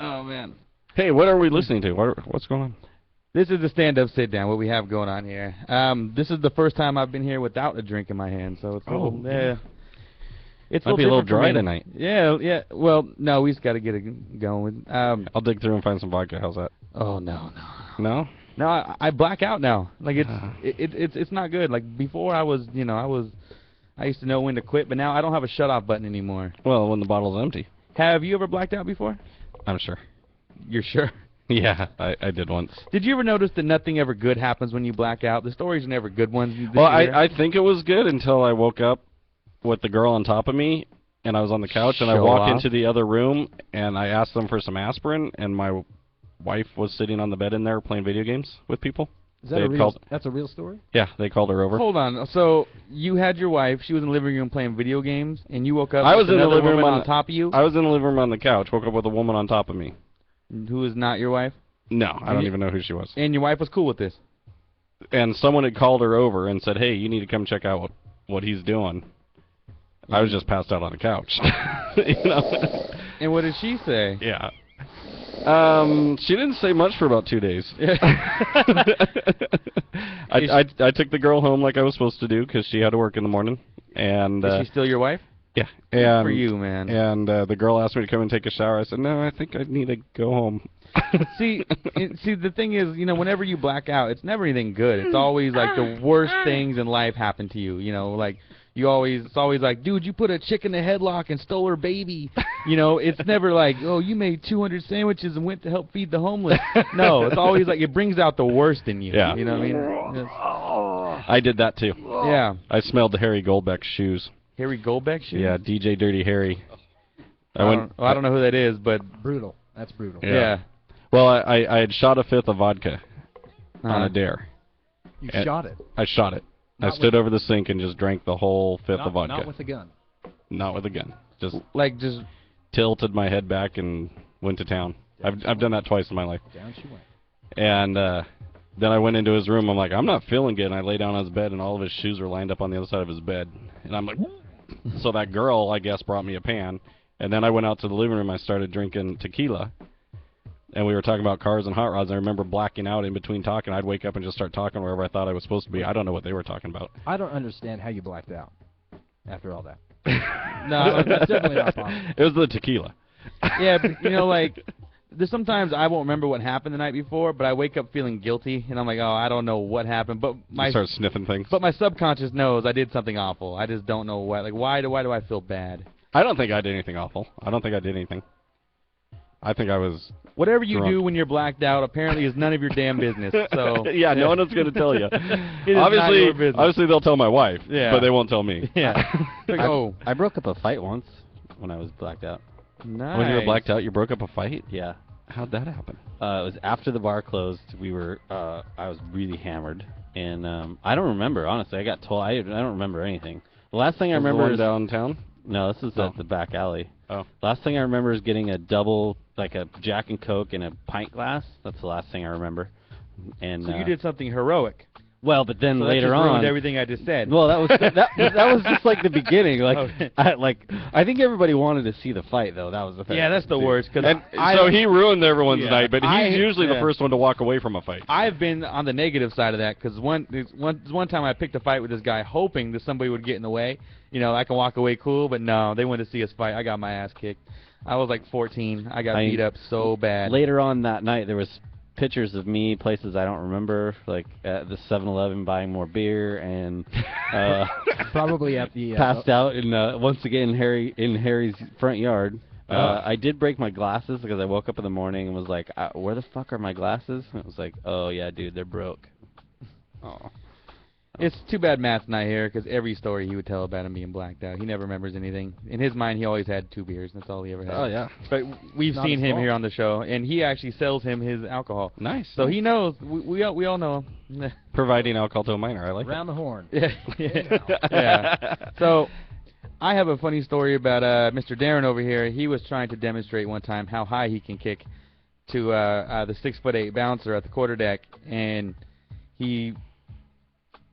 Oh, man. Hey, what are we listening to? What's going on? This is the stand-up sit-down, what we have going on here. This is the first time I've been here without a drink in my hand, so it's a little, it's might be a little dry tonight. Yeah. Well, no, we just got to get it going. I'll dig through and find some vodka. How's that? Oh, no. No? No, I black out now. Like, it's not good. Like, before I was, I used to know when to quit, but now I don't have a shut-off button anymore. Well, when the bottle's empty. Have you ever blacked out before? I'm sure. You're sure? Yeah, I did once. Did you ever notice that nothing ever good happens when you black out? The stories are never good ones. Well, I think it was good until I woke up with the girl on top of me, and I was on the couch, and I walked into the other room, and I asked them for some aspirin, and my wife was sitting on the bed in there playing video games with people. Is that that's a real story? Yeah, they called her over. Hold on. So you had your wife, she was in the living room playing video games, and you woke up I was with in the another living room woman on top of you? I was in the living room on the couch, woke up with a woman on top of me. Who is not your wife? No, I don't even know who she was. And your wife was cool with this? And someone had called her over and said, hey, you need to come check out what he's doing. I was just passed out on the couch. And what did she say? Yeah. She didn't say much for about 2 days. I took the girl home like I was supposed to do because she had to work in the morning. And is she still your wife? Yeah. Good for you, man. And the girl asked me to come and take a shower. I said, no, I think I need to go home. See, the thing is, whenever you black out, it's never anything good. It's always like the worst things in life happen to you. Like it's always like, dude, you put a chick in a headlock and stole her baby. It's never like, oh, you made 200 sandwiches and went to help feed the homeless. No, it's always like it brings out the worst in you. Yeah. You know what I mean? I did that too. Yeah. I smelled the Harry Goldbeck shoes. Harry Goldbeck shoes? Yeah, DJ Dirty Harry. I don't know who that is, but brutal. That's brutal. Yeah. Well, I had shot a fifth of vodka on a dare. You shot it? I shot it. I stood over the sink and just drank the whole fifth of vodka. Not with a gun? Not with a gun. Just tilted my head back and went to town. I've done that twice in my life. Down she went. And then I went into his room. I'm like, I'm not feeling good. And I lay down on his bed, and all of his shoes were lined up on the other side of his bed. And I'm like, so that girl, I guess, brought me a pan. And then I went out to the living room. I started drinking tequila. And we were talking about cars and hot rods. I remember blacking out in between talking. I'd wake up and just start talking wherever I thought I was supposed to be. I don't know what they were talking about. I don't understand how you blacked out after all that. No, that's definitely not possible. It was the tequila. Yeah, but, there's sometimes I won't remember what happened the night before, but I wake up feeling guilty, and I'm like, oh, I don't know what happened. But you start sniffing things. But my subconscious knows I did something awful. I just don't know what. Like, why do I feel bad? I don't think I did anything awful. I don't think I did anything. I think I was whatever you do when you're blacked out apparently is none of your damn business. So yeah, no one is going to tell you. Obviously they'll tell my wife, but they won't tell me. Yeah. I broke up a fight once when I was blacked out. Nice. When you were blacked out, you broke up a fight? Yeah. How'd that happen? It was after the bar closed. We were I was really hammered, and I don't remember, honestly. I got told I don't remember anything. The last thing I remember is downtown. No, this is at the back alley. Oh. Last thing I remember is getting a double, like a Jack and Coke in a pint glass. That's the last thing I remember. And so you did something heroic. Well, but then so later that on, ruined everything I just said. Well, that was just like the beginning. Like, okay. I think everybody wanted to see the fight, though. That was the thing. Yeah, that's the worst. So he ruined everyone's night, but he's usually the first one to walk away from a fight. I've been on the negative side of that because one time I picked a fight with this guy, hoping that somebody would get in the way. I can walk away cool, but no, they wanted to see us fight. I got my ass kicked. I was like 14. I got beat up so bad. Later on that night, there was pictures of me, places I don't remember, like at the 7-Eleven buying more beer, and probably at the passed out in once again in Harry's front yard. I did break my glasses because I woke up in the morning and was like, "Where the fuck are my glasses?" And it was like, "Oh yeah, dude, they're broke." Oh. It's too bad Matt's not here because every story he would tell about him being blacked out, he never remembers anything. In his mind, he always had 2 beers. That's all he ever had. Oh, yeah. But we've seen him here on the show, and he actually sells him his alcohol. Nice. So he knows. We all know him. Providing alcohol to a minor. I like it. Around the horn. Yeah. So I have a funny story about Mr. Darren over here. He was trying to demonstrate one time how high he can kick to the 6'8" bouncer at the quarterdeck, and he...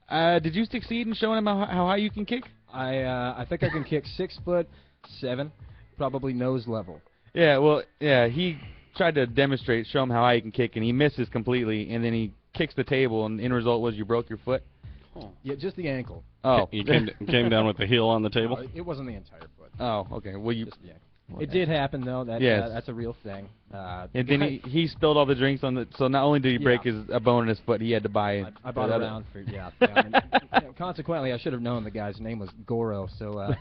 did you succeed in showing him how high you can kick? I think I can kick 6'7", probably nose level. Yeah, well, yeah, he tried to demonstrate, show him how high he can kick, and he misses completely, and then he kicks the table, and the end result was you broke your foot. Oh. Yeah, just the ankle. Oh. You came down with the heel on the table? No, it wasn't the entire foot. Oh, okay. Well, you... Just the ankle. It did happen, though. That's a real thing. And then he spilled all the drinks on the... So not only did he break a bone in his foot, he had to buy... I bought a round for... Yeah. Consequently, I should have known the guy's name was Goro, so...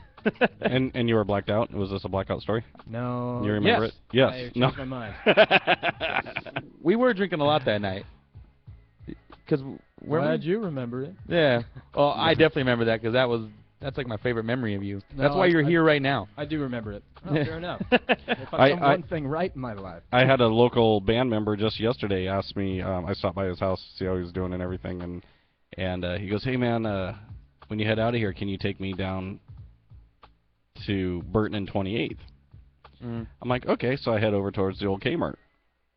And you were blacked out? Was this a blackout story? No. You remember it? Yes. I changed my mind. We were drinking a lot that night. Because... Glad you remember it. Yeah. Well, I definitely remember that, because that's like my favorite memory of you. That's why you're here right now. I do remember it. Oh, fair enough. If I've done one thing right in my life. I had a local band member just yesterday ask me, I stopped by his house to see how he was doing and everything, and he goes, hey man, when you head out of here, can you take me down to Burton and 28th? I'm like, okay, so I head over towards the old Kmart.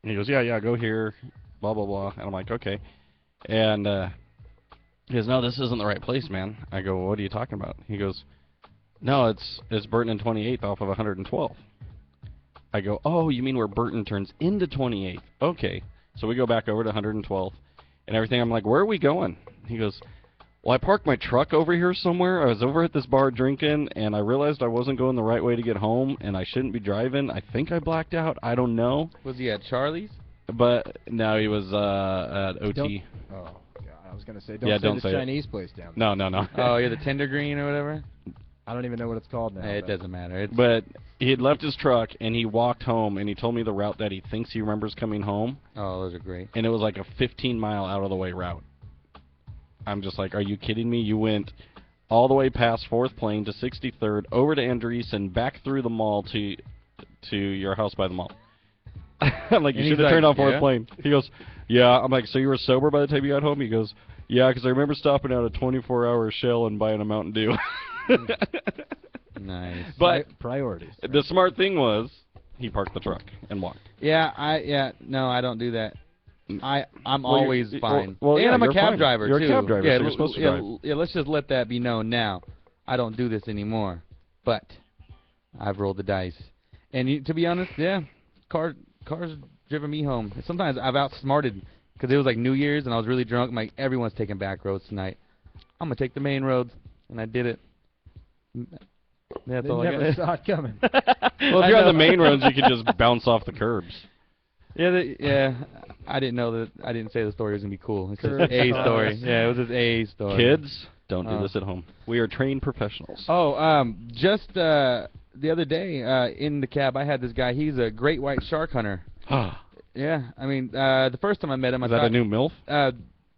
And he goes, yeah, go here, blah, blah, blah. And I'm like, okay. And he goes, no, this isn't the right place, man. I go, well, what are you talking about? He goes, no, it's Burton and 28th off of 112. I go, oh, you mean where Burton turns into 28th? Okay. So we go back over to 112th and everything. I'm like, where are we going? He goes, well, I parked my truck over here somewhere. I was over at this bar drinking, and I realized I wasn't going the right way to get home, and I shouldn't be driving. I think I blacked out. I don't know. Was he at Charlie's? But no, he was at OT. Oh, God, I was going to say, don't say the Chinese place down there. No. Oh, yeah, the Tender Green or whatever? I don't even know what it's called now. It doesn't matter. But he had left his truck, and he walked home, and he told me the route that he thinks he remembers coming home. Oh, those are great. And it was like a 15-mile out-of-the-way route. I'm just like, are you kidding me? You went all the way past 4th Plain to 63rd, over to Andreessen, back through the mall to your house by the mall. I'm like, you should have turned on 4th Plain. He goes, yeah. I'm like, so you were sober by the time you got home? He goes, yeah, because I remember stopping out a 24-hour Shell and buying a Mountain Dew. Nice. But priorities. Right? The smart thing was he parked the truck and walked. No, I don't do that. I'm always fine. Well, and I'm a cab driver, too. You're a cab driver, so you're supposed to drive. Yeah, let's just let that be known now. I don't do this anymore. But I've rolled the dice. And to be honest, cars driven me home. Sometimes I've outsmarted, because it was like New Year's, and I was really drunk. I'm like, everyone's taking back roads tonight. I'm going to take the main roads. And I did it. That's all I never saw it coming. Well, if you're on the main roads, you can just bounce off the curbs. Yeah, I didn't know that. I didn't say the story was gonna be cool. It's just a story. Yeah, it was just a story. Kids, don't do this at home. We are trained professionals. Oh, just the other day in the cab, I had this guy. He's a great white shark hunter. Yeah, I mean, the first time I met him, Is that a new MILF?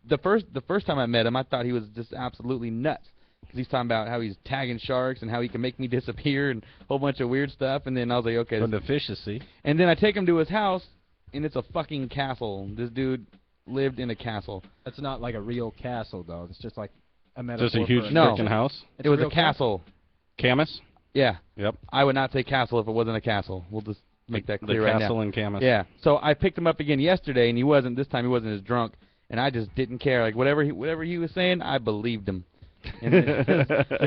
The first time I met him, I thought he was just absolutely nuts. Because he's talking about how he's tagging sharks and how he can make me disappear and a whole bunch of weird stuff. And then I was like, okay. From the fishes, see? And then I take him to his house, and it's a fucking castle. This dude lived in a castle. That's not like a real castle, though. It's just like a metaphor. Just a huge freaking house? It was a castle. Camas? Yeah. Yep. I would not say castle if it wasn't a castle. We'll just make that clear right now. The castle in Camas. Yeah. So I picked him up again yesterday, and this time he wasn't as drunk, and I just didn't care. Like, whatever he was saying, I believed him. And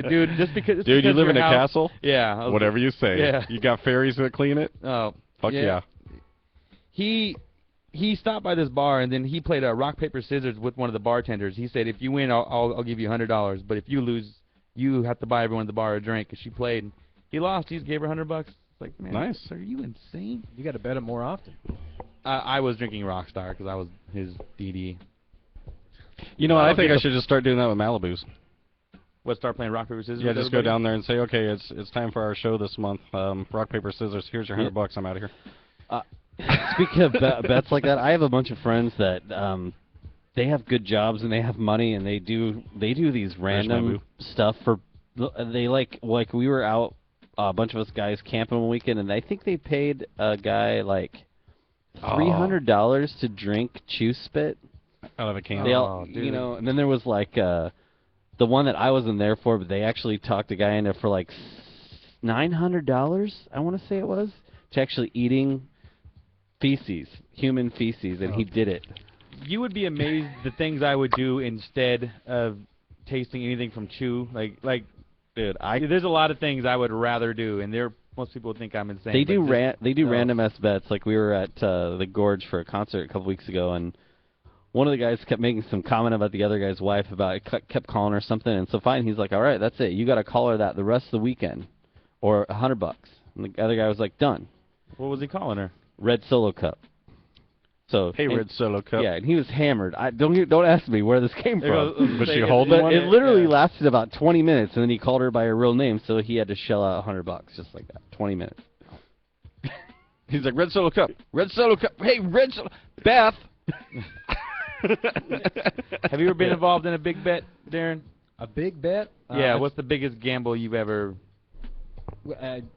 dude, just because you live in a castle? Yeah. Whatever you say. Yeah. You got fairies that clean it? Oh. Fuck yeah. He stopped by this bar, and then he played rock, paper, scissors with one of the bartenders. He said, if you win, I'll give you $100, but if you lose, you have to buy everyone at the bar a drink. And she played, and he lost. He gave her $100. It's like, man, nice. Are you insane? You got to bet him more often. I was drinking Rockstar because I was his DD. You know what? I think I should just start doing that with Malibus. What, start playing rock, paper, scissors? Yeah, just go down there and say, okay, it's time for our show this month. Rock, paper, scissors. Here's your $100. I'm out of here. Speaking of bets like that, I have a bunch of friends that they have good jobs and they have money and they do these random stuff for. They like we were out, a bunch of us guys camping one weekend, and I think they paid a guy like $300 to drink chew spit out of a can. You know, and then there was like the one that I wasn't there for, but they actually talked a guy in there for like $900. I want to say it was to actually eating feces, human feces, and he did it. You would be amazed the things I would do instead of tasting anything from chew. Like, dude, there's a lot of things I would rather do, and they're most people would think I'm insane. They do no. random ass bets. Like we were at the Gorge for a concert a couple weeks ago, and one of the guys kept making some comment about the other guy's wife, kept calling her something, and so fine, he's like, all right, that's it. You got to call her that the rest of the weekend, or $100. And the other guy was like, done. What was he calling her? Red Solo Cup. So hey, Red Solo Cup. Yeah, and he was hammered. Don't ask me where this came from. Was she holding one? It literally lasted about 20 minutes, and then he called her by her real name, so he had to shell out $100 just like that. 20 minutes. He's like, Red Solo Cup. Red Solo Cup. Hey, Red Solo... Beth. Have you ever been involved in a big bet, Darren? A big bet? Yeah, what's the biggest gamble you've ever...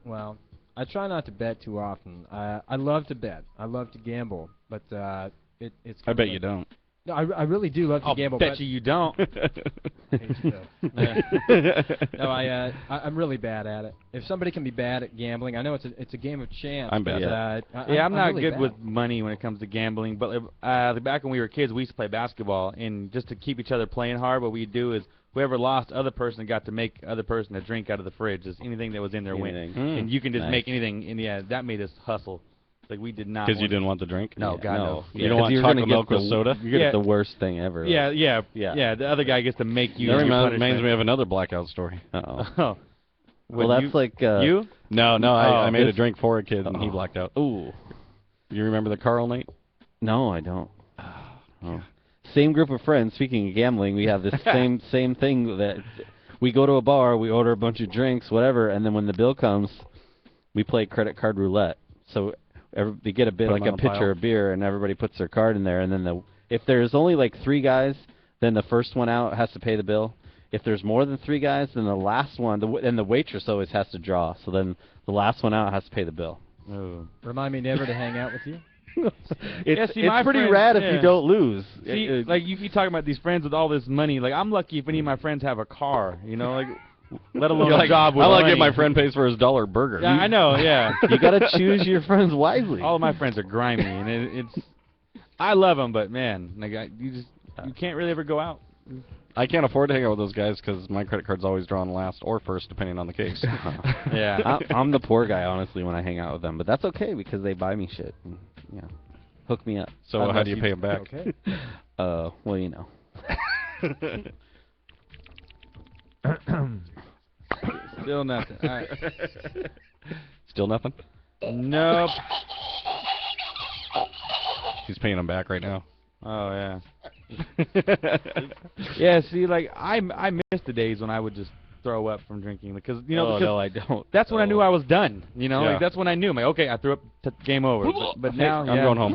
Well, I try not to bet too often. I love to bet. I love to gamble, but it's... I bet you don't. No, I really do love to gamble. Bet you don't. No, I'm really bad at it. If somebody can be bad at gambling, I know it's a game of chance. I'm bad. I'm not really good bad. with money when it comes to gambling. But back when we were kids, we used to play basketball, and just to keep each other playing hard, what we'd do is whoever lost, other person got to make other person a drink out of the fridge. Just anything that was in their win, and you can just make anything. And that made us hustle. Like we did not. Because you didn't want the drink? No, God no. You don't want chocolate milk with soda? You're gonna get the worst thing ever. Yeah. The other guy gets to make you. That reminds me of another blackout story. Oh. Well, that's like you? No, I made a drink for a kid and he blacked out. Ooh. You remember the Carl night? No, I don't. Oh. Same group of friends. Speaking of gambling, we have this same thing that we go to a bar, we order a bunch of drinks, whatever, and then when the bill comes, we play credit card roulette. So they get a bit like a pitcher of beer, and everybody puts their card in there, and then if there's only like 3 guys, then the first one out has to pay the bill. If there's more than 3 guys, then the last one, and the waitress always has to draw. So then the last one out has to pay the bill. Oh. Remind me never to hang out with you. It's pretty rad if you don't lose. See, like you keep talking about these friends with all this money. Like I'm lucky if any of my friends have a car. You know, like let alone a job with I like money. if my friend pays for his $1 burger. Yeah, I know. Yeah, you got to choose your friends wisely. All of my friends are grimy, and it's. I love them, but man, like you can't really ever go out. I can't afford to hang out with those guys because my credit card's always drawn last or first, depending on the case. Yeah, I'm the poor guy, honestly, when I hang out with them, but that's okay because they buy me shit. And, hook me up. So how do you pay them back? Okay. Well, you know. Still nothing. All right. Still nothing? Nope. He's paying them back right now. Oh yeah. Yeah. See, like I miss the days when I would just throw up from drinking because no, I don't. That's when I knew I was done. Like that's when I knew. I'm like, okay, I threw up. Game over. But now I'm going home.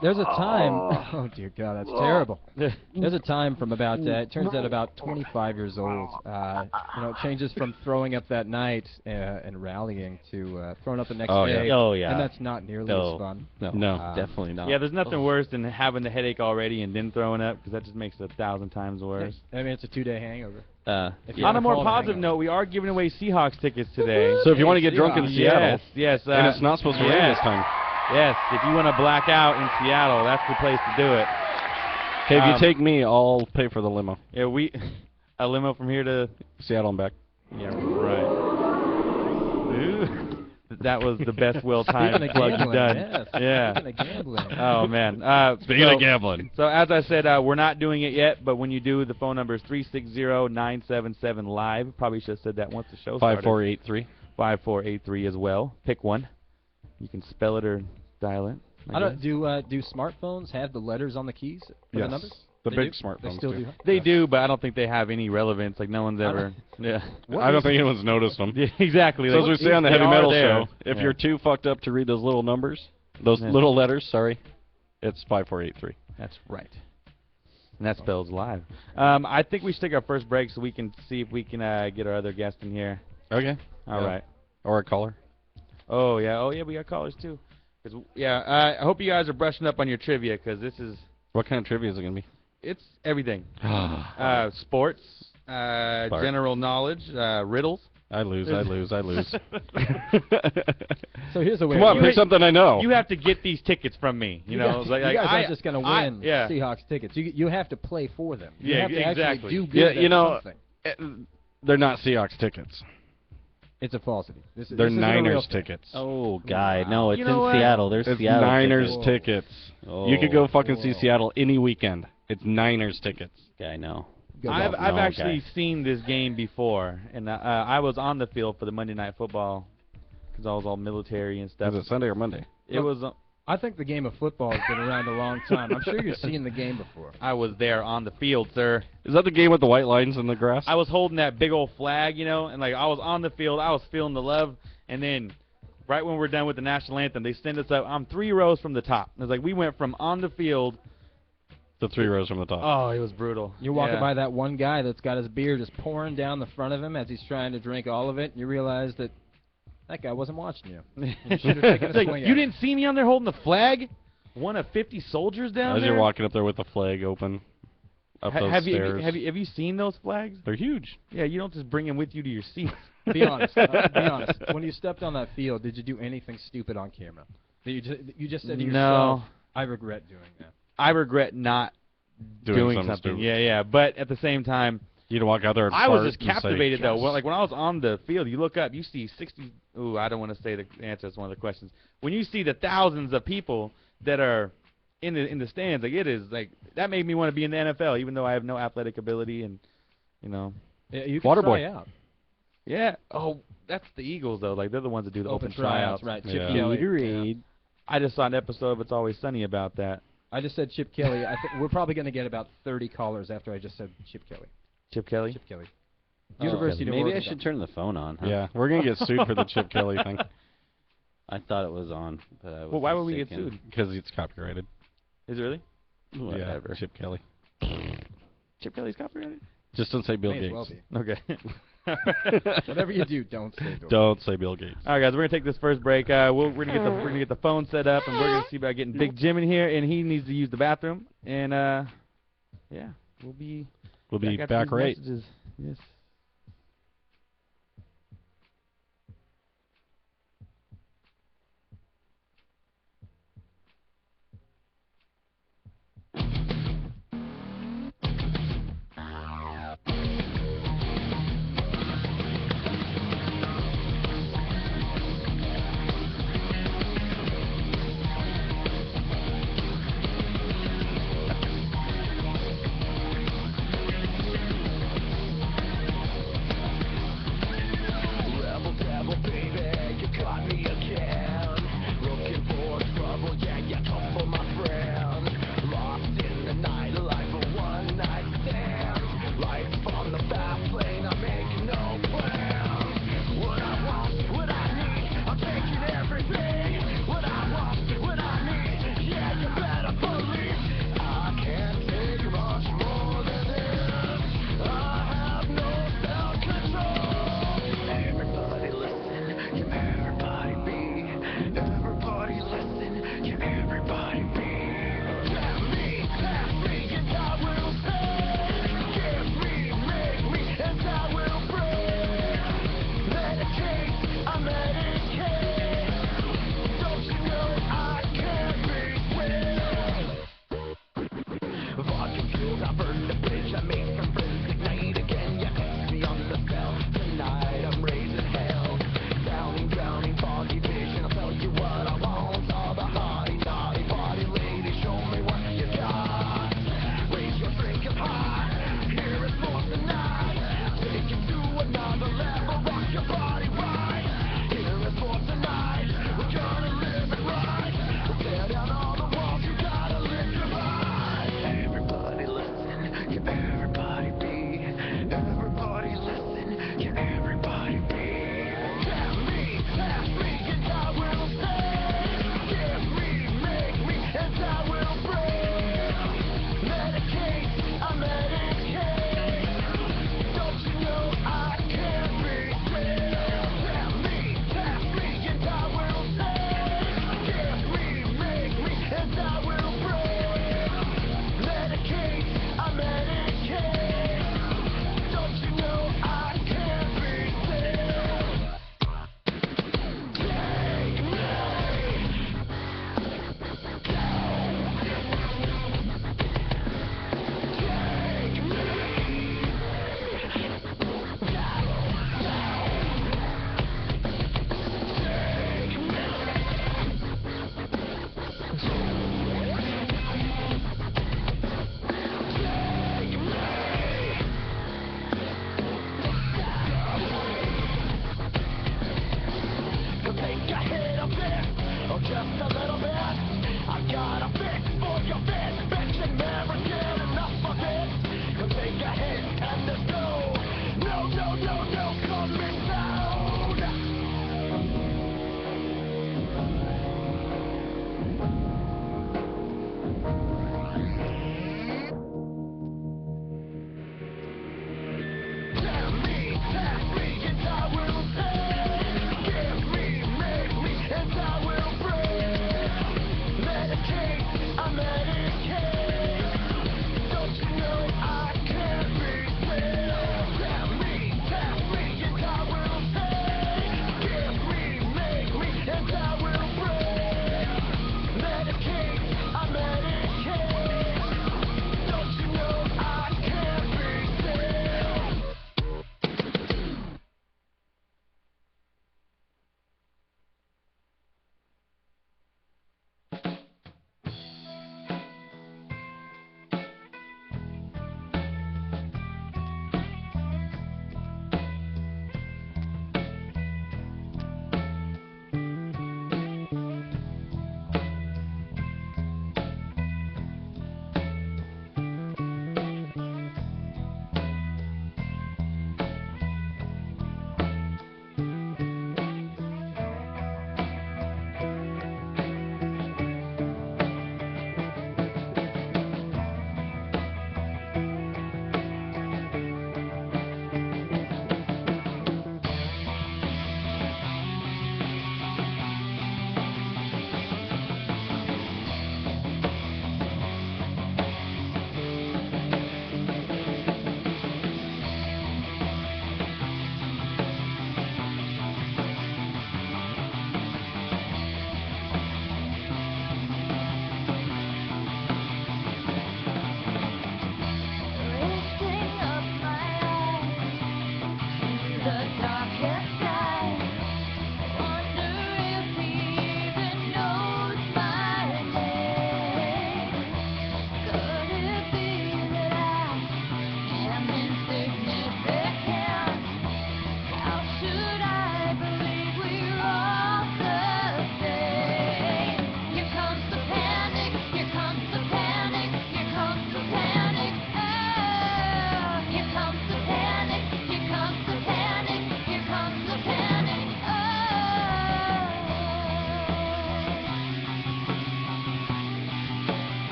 There's a time. Oh dear God, that's terrible. There's a time from about. It turns out about 25 years old. It changes from throwing up that night and rallying to throwing up the next day. Yeah. Oh yeah. And that's not nearly as fun. No, definitely not. Yeah, there's nothing worse than having the headache already and then throwing up because that just makes it 1,000 times worse. I mean, it's a 2-day hangover. On a more positive note, we are giving away Seahawks tickets today. So if you want to get drunk in Seattle, yes, and it's not supposed to rain this time. Yes, if you want to black out in Seattle, that's the place to do it. Okay, if you take me, I'll pay for the limo. Yeah, a limo from here to Seattle and back. Yeah, right. Ooh. That was the best well-timed plug you've done. Yes. Yeah. Speaking of gambling. Oh, man. Speaking of gambling. So, as I said, we're not doing it yet, but when you do, the phone number is 360-977-LIVE. Probably should have said that once the show started. 5483. 5483 as well. Pick one. You can spell it or dial it. Do smartphones have the letters on the keys for the numbers? The They big do? smartphones They still do. They do, but I don't think they have any relevance. Like, no one's ever... Yeah. I don't think anyone's noticed them. Yeah, exactly. So as we say on the Heavy Metal Show, if Yeah. you're too fucked up to read those little numbers, those little letters, sorry, it's 5483. That's right. And that spells live. I think we should take our first break so we can see if we can get our other guest in here. Okay. All right. Or a caller. Oh, yeah, we got callers, too. I hope you guys are brushing up on your trivia, because this is... What kind of trivia is it going to be? It's everything. Sports, general knowledge, riddles. I lose. So here's a way. Come on, pick something I know. You have to get these tickets from me. You know, you guys aren't just going to win Seahawks tickets. You have to play for them. You have to exactly. actually do good at something. They're not Seahawks tickets. It's a falsity. They're Niners tickets. Oh, guy, no, it's You know in what? Seattle. There's It's Seattle Niners tickets. tickets. Oh. You could go fucking see Seattle any weekend. It's Niners tickets. Guy, no. I've No, actually guy. seen this game before, and I was on the field for the Monday Night Football because I was all military and stuff. Was it Sunday or Monday? It was. I think the game of football has been around a long time. I'm sure you've seen the game before. I was there on the field, sir. Is that the game with the white lines in the grass? I was holding that big old flag, and like I was on the field, I was feeling the love, and then right when we're done with the national anthem, they send us up. I'm 3 rows from the top. It's like we went from on the field. The 3 rows from the top. Oh, it was brutal. You're walking by that one guy that's got his beer just pouring down the front of him as he's trying to drink all of it, and you realize that guy wasn't watching you. You should have taken a It's like, swing you at didn't see me on there holding the flag? One of 50 soldiers down As there? you're walking up there with the flag open, up those stairs. Have you seen those flags? They're huge. Yeah, you don't just bring them with you to your seat. Be honest. Be honest. When you stepped on that field, did you do anything stupid on camera? You just said to yourself, I regret doing that. I regret not doing something. Stupid. Yeah. But at the same time, You'd walk out there and I was fart just and say, captivated, though. "Yes." Well, like, when I was on the field, you look up, you see 60... Ooh, I don't want to say the answer. That's one of the questions. When you see the thousands of people that are in the stands, like, it is, like, that made me want to be in the NFL, even though I have no athletic ability and, Yeah, you can Waterboy. try out. Yeah. Oh, that's the Eagles, though. Like, they're the ones that do the open tryouts. Right. Yeah. Chip Kelly. I just saw an episode of It's Always Sunny about that. I just said Chip Kelly. I think we're probably going to get about 30 callers after I just said Chip Kelly. Chip Kelly? Chip Kelly. Oh, University of maybe I Oregon. should turn the phone on. Huh? Yeah, we're going to get sued for the Chip Kelly thing. I thought it was on, but I was Well, why would we get mistaken. sued? Because it's copyrighted. Is it really? Whatever. Yeah, Chip Kelly. Chip Kelly's copyrighted? Just don't say Bill May as well Gates. be. Okay. Whatever you do, don't say Bill. Don't say Bill Gates. All right, guys, we're gonna take this first break. We're gonna get the phone set up, and we're gonna see about getting Big Jim in here, and he needs to use the bathroom. And yeah, we'll be Back after these right. messages. Yes.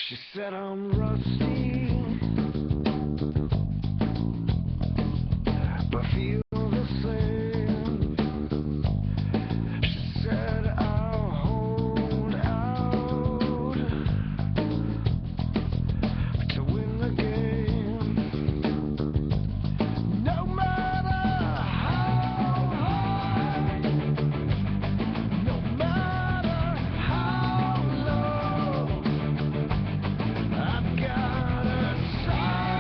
She said I'm rusty, but feel the same. She said I'll hold out to win the game. No matter how high, no matter how low, I've got a secret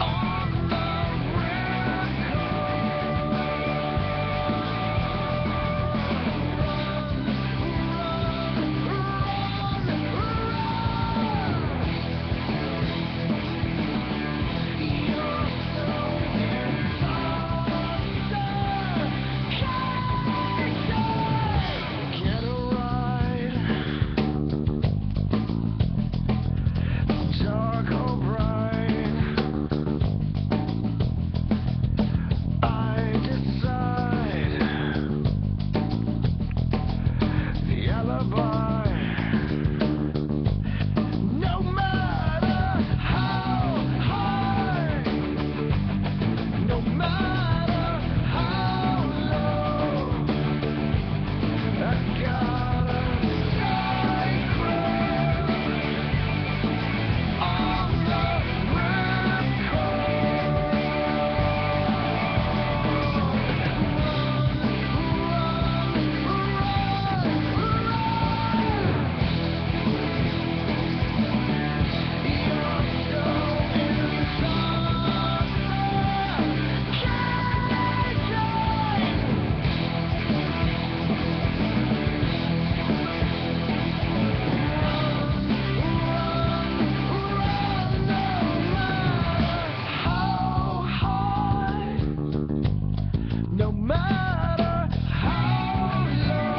on the Get a ride, dark or bright, I decide the alibi. No matter how high, no matter how low, I've got a secret on the no matter how low.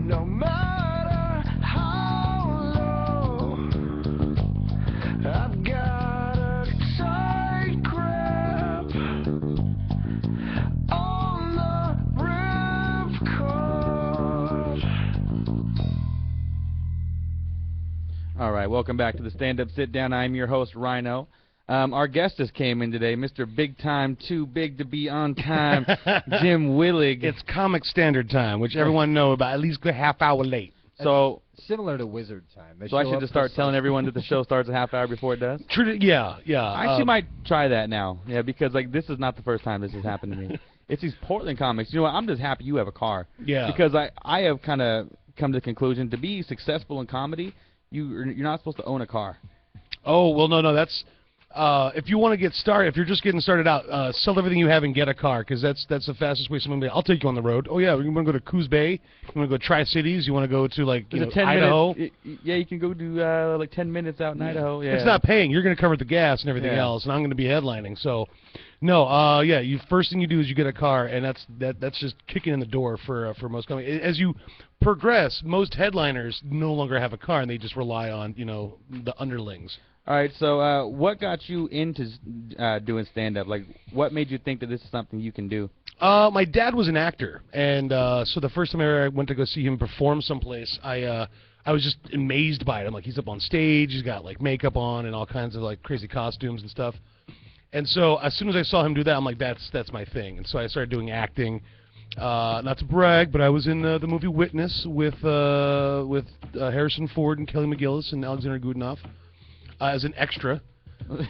No matter how low, I've got a tight grip on the ripcord. All right, welcome back to the Stand Up Sit Down. I'm your host, Rhino. Our guest just came in today, Mr. Big Time, Too Big to Be On Time, Jim Willig. It's comic standard time, which everyone know about at least a half hour late. So, Similar to Wizard Time. They so I show should up just start telling precisely- everyone that the show starts a half hour before it does? Yeah. I actually might try that now. Yeah, because like this is not the first time this has happened to me. It's these Portland comics. You know what? I'm just happy you have a car. Yeah. Because I have kind of come to the conclusion to be successful in comedy, you're not supposed to own a car. Oh, well, no, that's... if you want to get started, if you're just getting started out, sell everything you have and get a car, because that's the fastest way. Someone will be, I'll take you on the road. Oh yeah, you want to go to Coos Bay? You want to go Tri-Cities? You want to go to like you know, 10 Idaho? minutes, yeah, you can go do like 10 minutes out in Idaho. Yeah. It's not paying. You're going to cover the gas and everything Yeah. else, and I'm going to be headlining. So, no, yeah. First thing you do is you get a car, and that's just kicking in the door for most companies. As you progress, most headliners no longer have a car, and they just rely on the underlings. All right, so what got you into doing stand-up? Like, what made you think that this is something you can do? My dad was an actor, and so the first time I went to go see him perform someplace, I was just amazed by it. I'm like, he's up on stage, he's got like makeup on and all kinds of like crazy costumes and stuff. And so as soon as I saw him do that, I'm like, that's my thing. And so I started doing acting. Not to brag, but I was in the movie Witness with Harrison Ford and Kelly McGillis and Alexander Goodenough as an extra.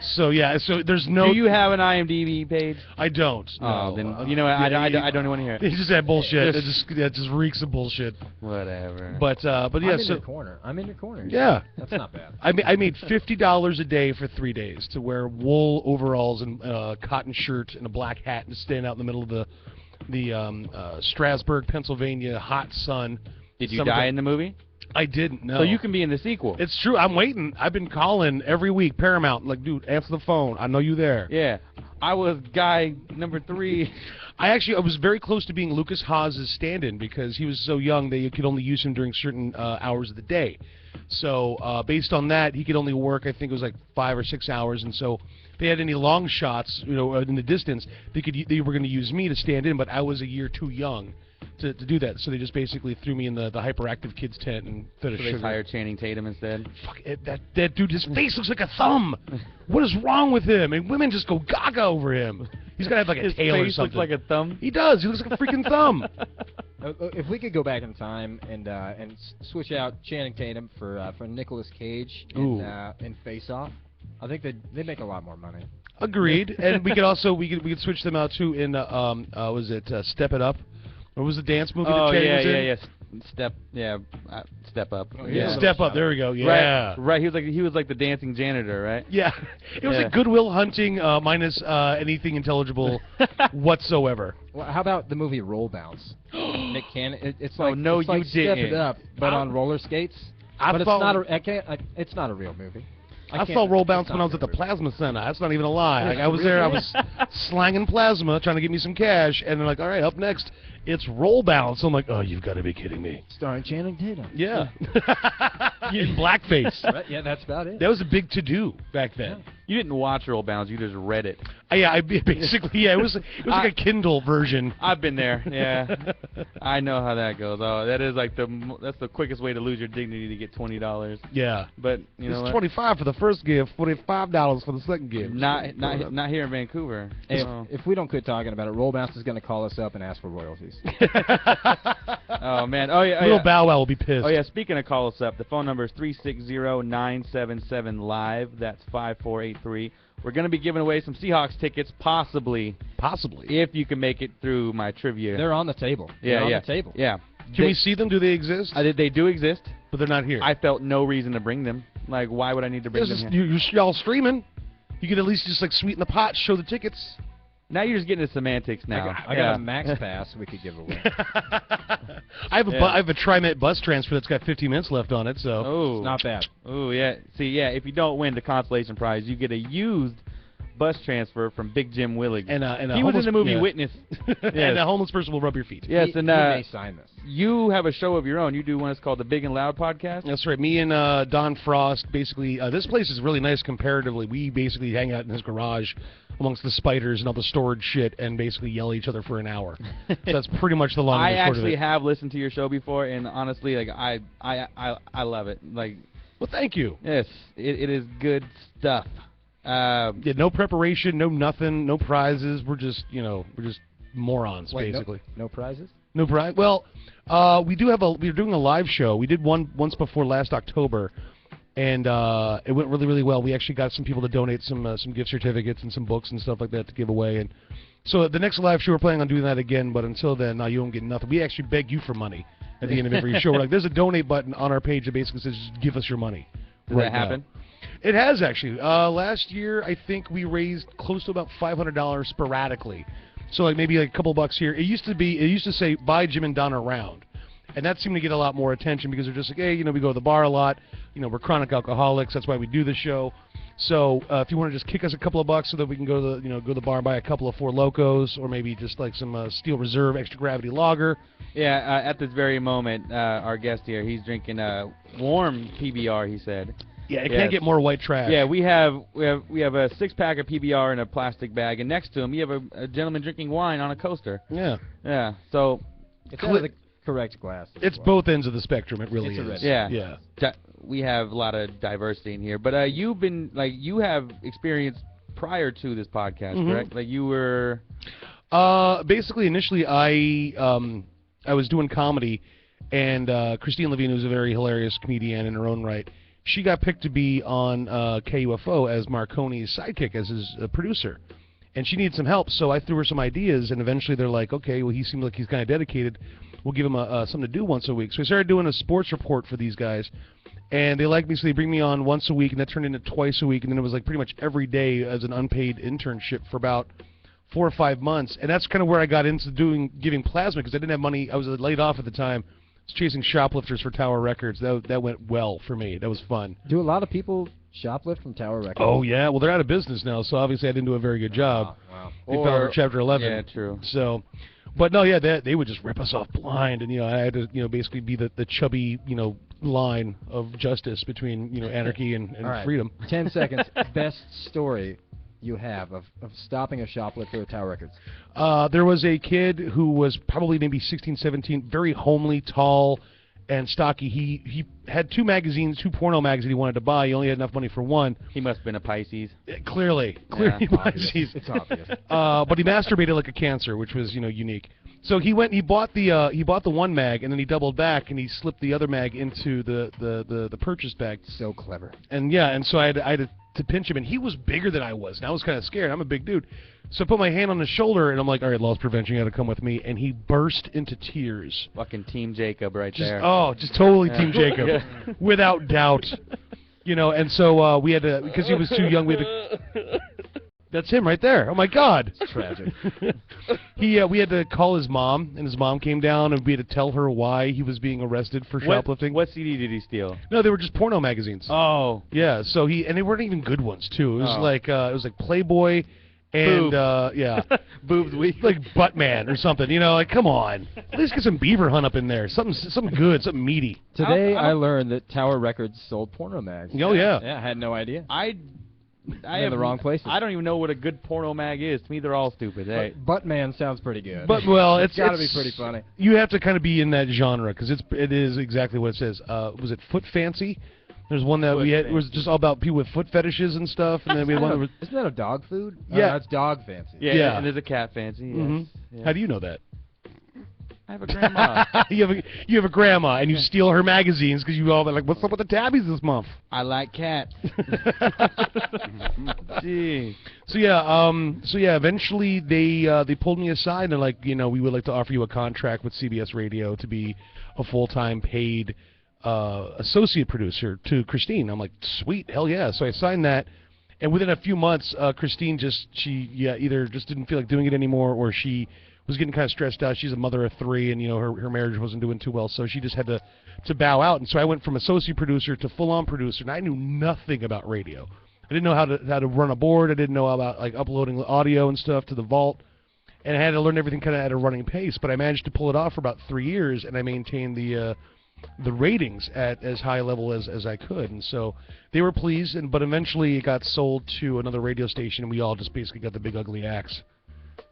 So yeah, so there's no. Do you have an IMDb page? I don't. Oh, No. then you know what? I don't want to hear it. It's just that bullshit. It just reeks of bullshit. Whatever. But yeah, I'm in so your corner. I'm in your corner. yeah, That's not bad. I made $50 a day for 3 days to wear wool overalls and cotton shirt and a black hat and stand out in the middle of the Strasburg, Pennsylvania hot sun. Did you die in the movie? I didn't. No. So you can be in the sequel. It's true. I'm waiting. I've been calling every week. Paramount, like, dude, answer the phone. I know you there. Yeah. I was guy number 3. I was very close to being Lucas Haas's stand-in because he was so young that you could only use him during certain hours of the day. So based on that, he could only work, I think it was like 5 or 6 hours. And so if they had any long shots, in the distance, they were going to use me to stand in, but I was a year too young to do that. So they just basically threw me in the hyperactive kids tent and fed So they hired Channing Tatum instead? Fuck it, that dude, his face looks like a thumb. What is wrong with him? And women just go gaga over him. He's got to have like a tail or something. His face looks like a thumb? He does. He looks like a freaking thumb. If we could go back in time and switch out Channing Tatum for Nicolas Cage in Face Off, I think they make a lot more money. Agreed. And we could switch them out too in was it Step It Up? What was the dance movie that Channing was in? Step Up. Oh, yeah. Step Up. There we go. Yeah. Right. He was like the dancing janitor, right? Yeah. It was like Goodwill Hunting minus anything intelligible whatsoever. Well, how about the movie Roll Bounce? Nick Cannon. It's like no, it's like you Step didn't. It Up, but on roller skates. But it's not a real movie. I saw Roll Bounce when I was at the Plasma Center. That's not even a lie. Like, I was there. I was slanging plasma, trying to get me some cash, and they're like, "All right, up next, it's Roll Bounce." I'm like, "Oh, you've got to be kidding me!" Starring Channing Tatum. Yeah, in blackface. Right, yeah, that's about it. That was a big to-do back then. You didn't watch Roll Bounce. You just read it. I basically, it was like a Kindle version. I've been there. Yeah, I know how that goes. Oh, that is like that's the quickest way to lose your dignity, to get $20. Yeah, but you know it's what? $25 for the first gift, $45 for the second gift. Not here in Vancouver. If we don't quit talking about it, Roll Bounce is going to call us up and ask for royalties. Oh man. Oh yeah. Little Bow Wow will be pissed. Oh yeah. Speaking of call us up, the phone number is 360-977-LIVE. That's 5483. We're going to be giving away some Seahawks tickets, possibly, if you can make it through my trivia. They're on the table. Yeah, on the table. Yeah. Can we see them? Do they exist? They do exist, but they're not here. I felt no reason to bring them. Like, why would I need to bring them here? Y'all streaming. You could at least just like sweeten the pot, show the tickets. Now you're just getting into semantics now. I got a Max Pass we could give away. I have a TriMet bus transfer that's got 15 minutes left on it, so it's not bad. Oh yeah. See, yeah, if you don't win the consolation prize, you get a used bus transfer from BigJim Willig. And he was in the movie Witness. And a homeless person will rub your feet. Yes, he may sign this. You have a show of your own. You do one that's called the Big and Loud Podcast. That's right. Me and Don Frost, basically, this place is really nice comparatively. We basically hang out in his garage amongst the spiders and all the storage shit and basically yell at each other for an hour. So that's pretty much the long and the short of it. I actually have listened to your show before, and honestly, like I love it. Like, well, thank you. Yes, it is good stuff. Yeah, no preparation, no nothing, no prizes. We're just morons, basically. No prizes? No prize. Well, we're doing a live show. We did one once before last October, and it went really, really well. We actually got some people to donate some gift certificates and some books and stuff like that to give away. And so the next live show, we're planning on doing that again. But until then, you won't get nothing. We actually beg you for money at the end of every show. We're like, there's a donate button on our page that basically says, just give us your money. Did that happen? It has, actually. Last year, I think we raised close to about $500 sporadically. So like maybe like a couple bucks here. It used to say, buy Jim and Don around. And that seemed to get a lot more attention because they're just like, hey, we go to the bar a lot. We're chronic alcoholics. That's why we do the show. So if you want to just kick us a couple of bucks so that we can go to the bar and buy a couple of Four Locos or maybe just like some Steel Reserve Extra Gravity Lager. Yeah, at this very moment, our guest here, he's drinking warm PBR, he said. Yeah, it can't get more white trash. Yeah, we have a 6-pack of PBR in a plastic bag, and next to him, you have a gentleman drinking wine on a coaster. Yeah. Yeah. So it's out of the correct glass. It's both ends of the spectrum. It really is. Yeah. Yeah. We have a lot of diversity in here, but you have experience prior to this podcast, correct? Like you were. Basically, initially, I was doing comedy, and Christine Levine, who's a very hilarious comedian in her own right, she got picked to be on KUFO as Marconi's sidekick, as his producer. And she needed some help, so I threw her some ideas, and eventually they're like, okay, well, he seems like he's kind of dedicated. We'll give him something to do once a week. So I started doing a sports report for these guys, and they liked me, so they bring me on once a week, and that turned into twice a week, and then it was like pretty much every day as an unpaid internship for about 4 or 5 months. And that's kind of where I got into giving plasma, because I didn't have money. I was laid off at the time. I was chasing shoplifters for Tower Records. That went well for me. That was fun. Do a lot of people shoplift from Tower Records? Oh, yeah. Well, they're out of business now, so obviously I didn't do a very good job. Wow. They fell under Chapter 11. Yeah, true. So, but no, yeah, they would just rip us off blind, and I had to basically be the chubby line of justice between anarchy and right. freedom. 10 seconds. Best story you have of stopping a shoplifter at Tower Records? There was a kid who was probably maybe 16, 17, very homely, tall, and stocky. He had 2 magazines, 2 porno magazines he wanted to buy. He only had enough money for one. He must have been a Pisces. Clearly Pisces. It's obvious. But he masturbated like a cancer, which was unique. So he bought the one mag, and then he doubled back and he slipped the other mag into the purchase bag. So clever. And so I had to pinch him, and he was bigger than I was, and I was kind of scared. I'm a big dude. So I put my hand on his shoulder, and I'm like, all right, loss prevention, you got to come with me. And he burst into tears. Fucking Team Jacob right there. Oh, just totally Team Jacob. Yeah. Without doubt. And so we had to, because he was too young, we had to... That's him right there. Oh, my God. It's tragic. We had to call his mom, and his mom came down, and we had to tell her why he was being arrested for shoplifting. What CD did he steal? No, they were just porno magazines. Oh. Yeah, so and they weren't even good ones, too. It was like Playboy and, yeah. Boobs Week. Like Buttman or something, like, come on. At least get some Beaver Hunt up in there. Something good, something meaty. Today I learned that Tower Records sold porno mags. Oh, yeah. Yeah, I had no idea. I in the wrong places. I don't even know what a good porno mag is. To me, they're all stupid. Hey. Buttman sounds pretty good. But it's got to be pretty funny. You have to kind of be in that genre because it is exactly what it says. Was it Foot Fancy? There's one that we had. It was just all about people with foot fetishes and stuff. And then we had one that was. Isn't that a dog food? Yeah, that's dog fancy. Yeah, and there's a cat fancy. Yes. Mm-hmm. Yeah. How do you know that? I have a grandma. you have a grandma, and you steal her magazines because you all been like, "What's up with the tabbies this month?" I like cats. Gee. So yeah. Eventually they pulled me aside and they're like, we would like to offer you a contract with CBS Radio to be a full-time paid associate producer to Christine. I'm like, sweet, hell yeah. So I signed that, and within a few months, Christine either just didn't feel like doing it anymore, or she was getting kind of stressed out. She's a mother of 3, and her marriage wasn't doing too well, so she just had to bow out. And so I went from associate producer to full-on producer, and I knew nothing about radio. I didn't know how to run a board. I didn't know about like uploading audio and stuff to the vault, and I had to learn everything kind of at a running pace. But I managed to pull it off for about 3 years, and I maintained the ratings at as high a level as I could. And so they were pleased. But eventually it got sold to another radio station, and we all just basically got the big ugly axe.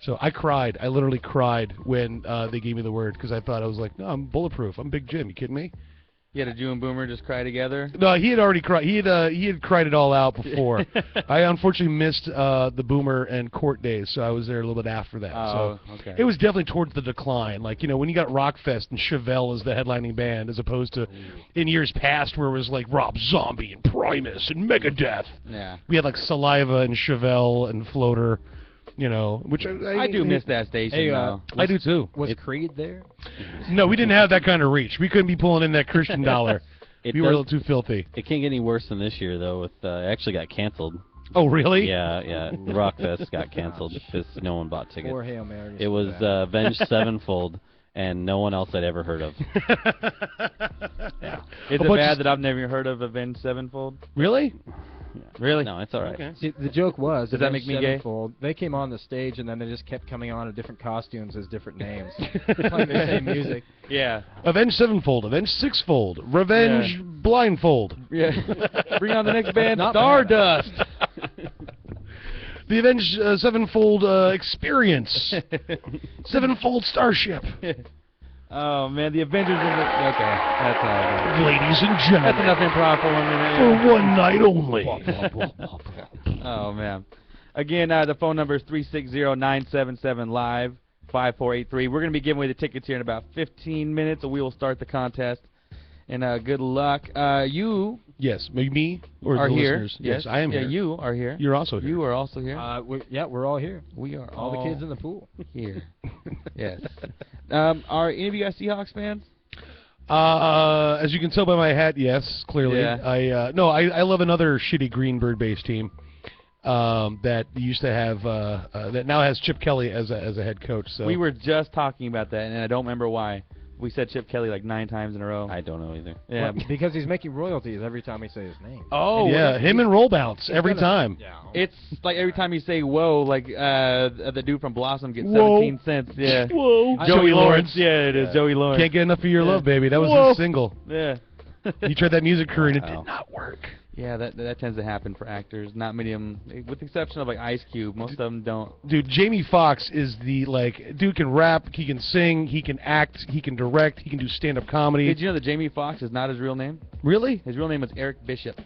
So I cried. I literally cried when they gave me the word because I thought I was like, no, I'm bulletproof. I'm Big Jim. You kidding me? Yeah, did you and Boomer just cry together? No, he had already cried. He had cried it all out before. I unfortunately missed the Boomer and Court days, so I was there a little bit after that. Oh, so okay. It was definitely towards the decline. Like, when you got Rockfest and Chevelle as the headlining band, as opposed to in years past where it was like Rob Zombie and Primus and Megadeth. Yeah. We had like Saliva and Chevelle and Floater. Which I do miss that station. Hey, I do too. Was Creed there? No, we didn't have that kind of reach. We couldn't be pulling in that Christian dollar. We were a little too filthy. It can't get any worse than this year, though. It actually got canceled. Oh, really? Yeah. Rockfest got canceled because no one bought tickets. Poor Hail Marys. It was Avenged Sevenfold, and no one else I'd ever heard of. Yeah. Is it bad that I've never heard of Avenged Sevenfold? Really? Yeah. Really? No, it's all right. Okay. See, the joke was, does that make me gay? They came on the stage and then they just kept coming on in different costumes as different names, playing the same music. Yeah. Avenged Sevenfold, Avenged Sixfold, Revenge Blindfold. Yeah. Bring on the next band, Stardust. The Avenged Sevenfold Experience. Sevenfold Starship. Oh man, the Avengers in the... Okay, that's all right. Ladies and gentlemen. That's enough improv for 1 minute. For one night only. Oh man. Again, the phone number is 360-977-LIVE 5483. We're going to be giving away the tickets here in about 15 minutes, and we will start the contest. And good luck. You Yes, me or are the here. listeners? Yes, I am yeah, here. you are here. You're also here. You are also here. We're all here. We are All the kids in the pool. here. Yes. Are any of you guys Seahawks fans? As you can tell by my hat, yes, clearly. Yeah. I love another shitty green bird-based team that used to have that now has Chip Kelly as a head coach. So We were just talking about that, and I don't remember why. We said Chip Kelly like 9 times in a row. I don't know either. Yeah. Well, because he's making royalties every time we say his name. Oh, yeah, him and rollbouts every time. Yeah. It's like every time you say "whoa," like the dude from Blossom gets Whoa. 17 cents. Yeah. Whoa, Joey Lawrence. Yeah, it is Joey Lawrence. Can't get enough of your love, baby. That was Whoa. his single. Yeah. He tried that music career and it Wow. did not work. Yeah, that tends to happen for actors. Not many of them, with the exception of like Ice Cube. Most of them don't. Dude, Jamie Foxx is dude can rap, he can sing, he can act, he can direct, he can do stand-up comedy. Did you know that Jamie Foxx is not his real name? Really? His real name is Eric Bishop.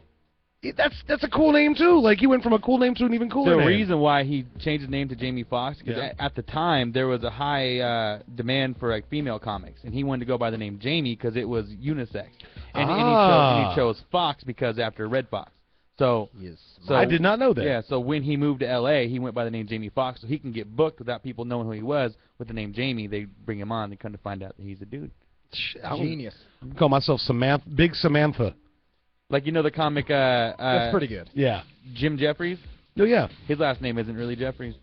That's a cool name too. Like he went from a cool name to an even cooler The name. reason why he changed his name to Jamie Foxx because Yeah. at the time there was a high demand for like female comics, and he wanted to go by the name Jamie because it was unisex, and he chose Fox because after Red Fox. So, I did not know that. Yeah, so when he moved to L.A., he went by the name Jamie Foxx, so he can get booked without people knowing who he was. With the name Jamie, they bring him on. They come to find out that he's a dude. Genius. I call myself Big Samantha. Like, you know the comic That's pretty good. Yeah. Jim Jeffries? Oh yeah. His last name isn't really Jeffries.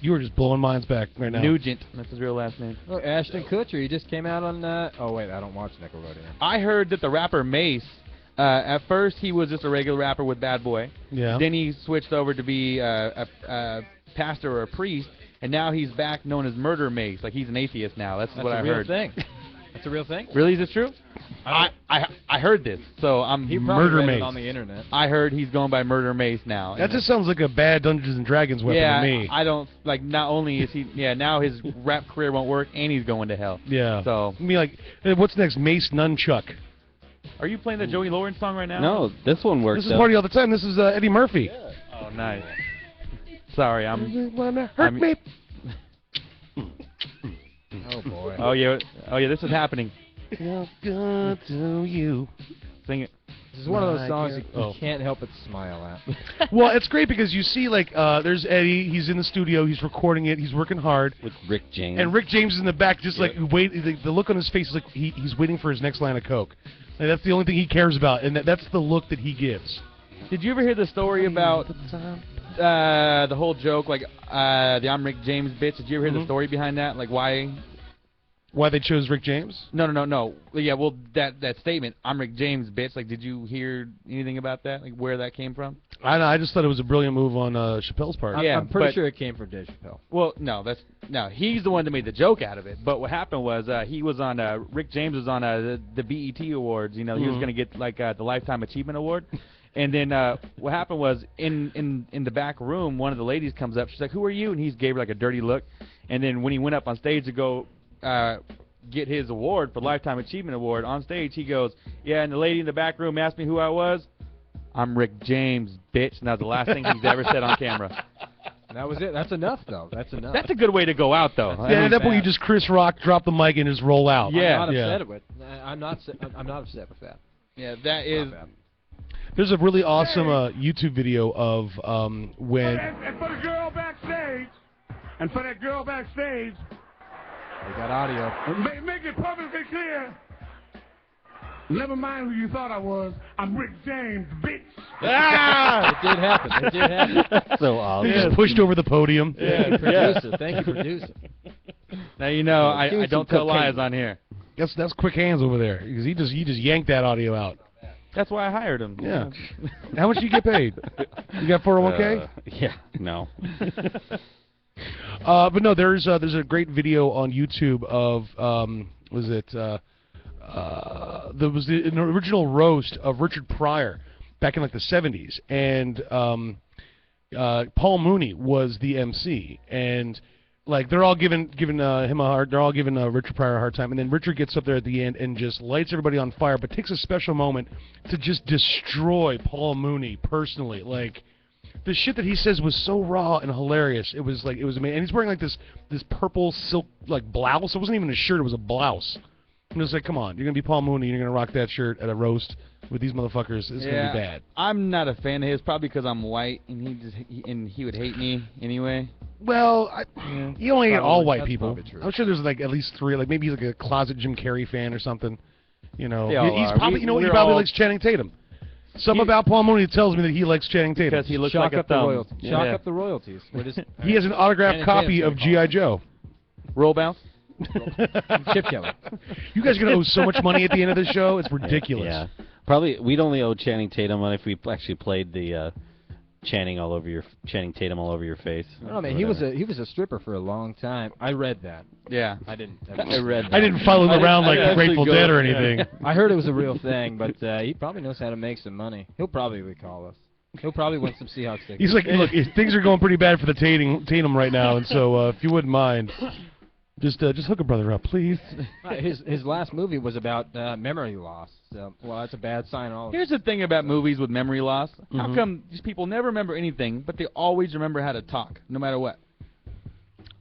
You were just blowing minds back right now. Nugent. That's his real last name. Look, Ashton Kutcher, he just came out on. Oh wait, I don't watch Nickelodeon. I heard that the rapper Mace, at first he was just a regular rapper with Bad Boy. Yeah. Then he switched over to be a pastor or a priest, and now he's back known as Murder Mace. Like he's an atheist now. That's what I heard. That's a real thing. That's a real thing? Really? Is this true? I heard this, so I'm He probably Murder read Mace. it on the internet. I heard he's going by Murder Mace now. That just sounds like a bad Dungeons and Dragons weapon yeah, to me. I don't like. Not only is he, now his rap career won't work, and he's going to hell. Yeah. So, I mean, like, what's next? Mace Nunchuck. are you playing the Joey Lawrence song right now? No, this one works. This is Party All the Time. This is Eddie Murphy. Oh, nice. Sorry, I'm. You wanna hurt me? Oh boy. Oh yeah, this is happening. Feel good to you. Sing it. This is one of those songs you Oh. can't help but smile at. Well, it's great because you see, like, there's Eddie. He's in the studio. He's recording it. He's working hard. with Rick James. And Rick James is in the back, just like wait. The look on his face is like he's waiting for his next line of coke. And that's the only thing he cares about, and that's the look that he gives. Did you ever hear the story about the whole joke, like the I'm Rick James bits? Did you ever hear the story behind that? Like why? Why they chose Rick James? No. Yeah, well, that statement, I'm Rick James bits. Like, did you hear anything about that? Like where that came from? I know. I just thought it was a brilliant move on Chappelle's part. Yeah, I'm pretty but- sure it came from Dave Chappelle. Well, no, he's the one that made the joke out of it. But what happened was he was on Rick James was on the BET Awards. You know, he was going to get like the Lifetime Achievement Award. And then what happened was in the back room, one of the ladies comes up. She's like, "Who are you?" And he gave her like a dirty look. And then when he went up on stage to go get his award for Lifetime Achievement Award on stage, he goes, "Yeah." And the lady in the back room asked me who I was. I'm Rick James, bitch. And that was the last thing he's ever said on camera. And that was it. That's enough, though. That's enough. That's a good way to go out, though. Yeah, at that point you just Chris Rock, drop the mic, and just roll out. Yeah. I'm not Yeah. upset with. I'm not upset with that. Yeah, that is. Not bad. There's a really awesome YouTube video of when. And for the girl backstage, and for that girl backstage, We got audio. make it perfectly clear. Never mind who you thought I was. I'm Rick James, bitch. It did happen. It did happen. so He awesome. just pushed over the podium. Producer. Thank you, producer. Now you know Give me I some don't tell cocaine. lies on here. That's quick hands over there because he just yanked that audio out. That's why I hired him. Yeah. How much do you get paid? You got 401k? Yeah, no. But no, there's a great video on YouTube of there was an original roast of Richard Pryor back in like the 70s, and Paul Mooney was the MC, and like they're all giving him a hard, they're all giving Richard Pryor a hard time, and then Richard gets up there at the end and just lights everybody on fire, but takes a special moment to just destroy Paul Mooney personally, like. The shit that he says was so raw and hilarious. It was amazing. And he's wearing like this purple silk like blouse. It wasn't even a shirt. It was a blouse. I'm just like, come on, you're gonna be Paul Mooney, you're gonna rock that shirt at a roast with these motherfuckers. It's gonna be bad. I'm not a fan of his, probably because I'm white and he would hate me anyway. Well, you only hate all white That's people. probably true. I'm sure there's like at least 3. Like maybe he's like a closet Jim Carrey fan or something. You know, They all he's are. probably he probably likes Channing Tatum. Something about Paul Mooney tells me that he likes Channing Tatum. Because he looks Chalk like a up the thumb. royalties. Chalk up the royalties. He has an autographed copy of G.I. Joe. Roll bounce. Chip Kelly. You guys are gonna owe so much money at the end of this show. It's ridiculous. Yeah. Probably we'd only owe Channing Tatum money if we actually played the Channing Tatum all over your face. I mean, he was a stripper for a long time. I read that. Yeah. I didn't. I read that. I didn't follow him around like the actually Grateful Dead or anything. I heard it was a real thing, but he probably knows how to make some money. He'll probably call us. He'll probably win some Seahawks tickets. He's like, look, things are going pretty bad for the Tatum right now, and so if you wouldn't mind, just hook a brother up, please. His last movie was about memory loss. So, well, that's a bad sign. Here's the thing about movies with memory loss. How come these people never remember anything, but they always remember how to talk, no matter what?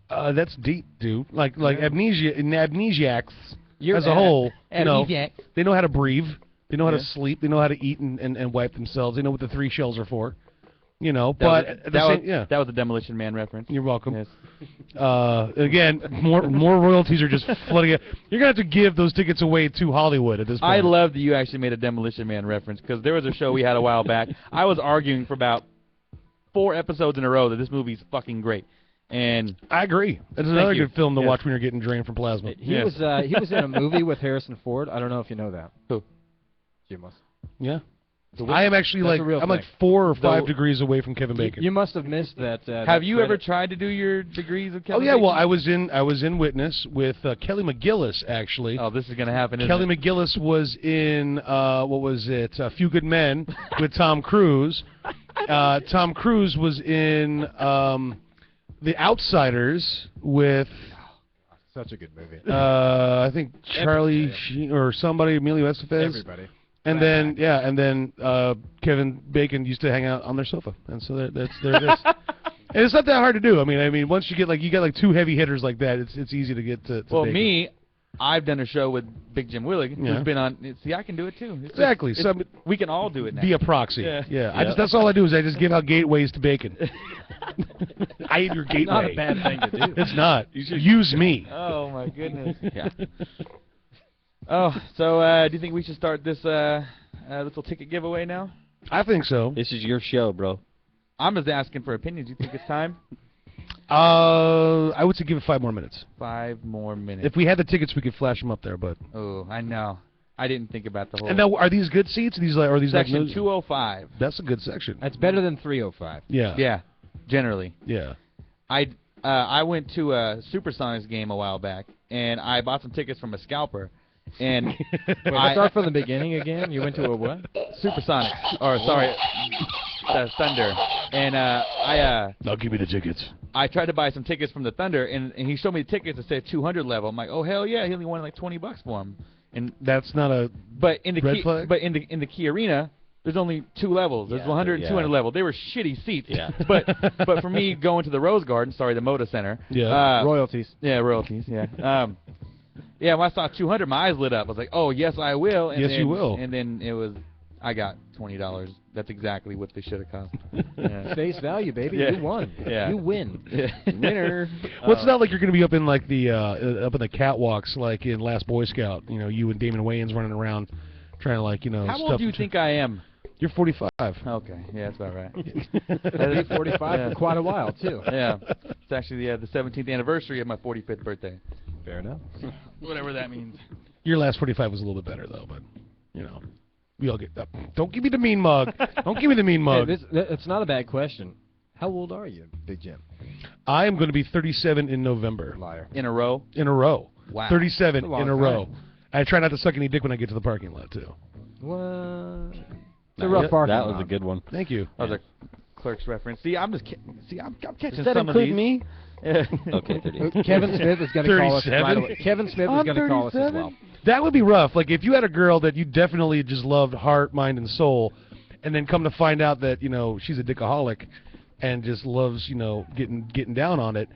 That's deep, dude. Like amnesiacs You're as a whole, you know, Amnesiac. they know how to breathe, they know how to sleep, they know how to eat and wipe themselves. They know what the 3 shells are for. You know, That was a Demolition Man reference. You're welcome. Yes. Again, more royalties are just flooding it. You're gonna have to give those tickets away to Hollywood at this point. I love that you actually made a Demolition Man reference because there was a show we had a while back. I was arguing for about 4 episodes in a row that this movie's fucking great. And I agree. It's another you. good film to Yes. watch when you're getting drained from plasma. He was in a movie with Harrison Ford. I don't know if you know that. Who? Jim was. Yeah. I am actually That's a real I'm like thing. 4 or 5 degrees away from Kevin Bacon. You must have missed that. have you ever tried to do your degrees of Kevin Oh yeah, Bacon? well I was in Witness with Kelly McGillis actually. Oh, this is gonna happen. Isn't Kelly it? McGillis was in what was it? A Few Good Men with Tom Cruise. Tom Cruise was in The Outsiders with Such a good movie. I think Charlie Sheen or somebody, Emilio Estevez. Everybody. And then Kevin Bacon used to hang out on their sofa, and so there it is. And it's not that hard to do. I mean, once you get like 2 heavy hitters like that, it's easy to get to Well, Bacon. me, I've done a show with Big Jim Willig, Yeah. who's been on. See, I can do it too. It's Exactly. just- So we can all do it now. be a proxy. Yeah. That's all I do is I just give out gateways to Bacon. I am your gateway. Not a bad thing to do. It's not. Use me. Oh my goodness. Yeah. Oh, so do you think we should start this little ticket giveaway now? I think so. This is your show, bro. I'm just asking for opinions. You think it's time? I would say give it 5 more minutes. 5 more minutes. If we had the tickets, we could flash them up there. But Oh, I know. I didn't think about the whole. and now, are these good seats? Are these like Section news- 205. That's a good section. That's better than 305. Yeah. Yeah, generally. Yeah. I went to a Supersonics game a while back, and I bought some tickets from a scalper. And Wait, let's start from the beginning again. You went to a what? Supersonics, or sorry, Thunder. And Now give me the tickets. I tried to buy some tickets from the Thunder, and he showed me the tickets that said 200 level. I'm like, oh hell yeah, he only wanted like $20 for them. And That's not a. but in the Red key, flag? but in the key arena, there's only 2 levels. There's 100 and 200 level. They were shitty seats. Yeah. but for me going to the Rose Garden, sorry, the Moda Center. Yeah. Royalties. Yeah, royalties. Yeah. Yeah, when I saw 200, my eyes lit up. I was like, "Oh, yes, I will." And Yes, then, you will. And then I got $20. That's exactly what they should have cost. Yeah. Face value, baby. Yeah. You won. Yeah. You win. Yeah. Winner. Well, it's not like you're going to be up in like the up in the catwalks like in Last Boy Scout. You know, you and Damon Wayans running around trying to like How stuff. old do you think I am? You're 45. Okay, yeah, that's about right. That'll be 45 for quite a while too. Yeah, it's actually the 17th anniversary of my 45th birthday. Fair enough. Whatever that means. Your last 45 was a little bit better though, but you know, we all get. Don't give me the mean mug. Don't give me the mean mug. Hey, it's not a bad question. How old are you, Big Jim? I am going to be 37 in November. Liar. In a row. In a row. Wow. 37 That's a long in a row. time. I try not to suck any dick when I get to the parking lot too. What? It's a rough That parking was lot. a good one. Thank you. That was a Clerk's reference. See, I'm catching Does that some of include these. me? Yeah. Okay, 38. Kevin Smith is going to call us 37? right away. Kevin Smith is going to call us as well. That would be rough. Like if you had a girl that you definitely just loved heart, mind, and soul, and then come to find out that she's a dickaholic, and just loves getting down on it.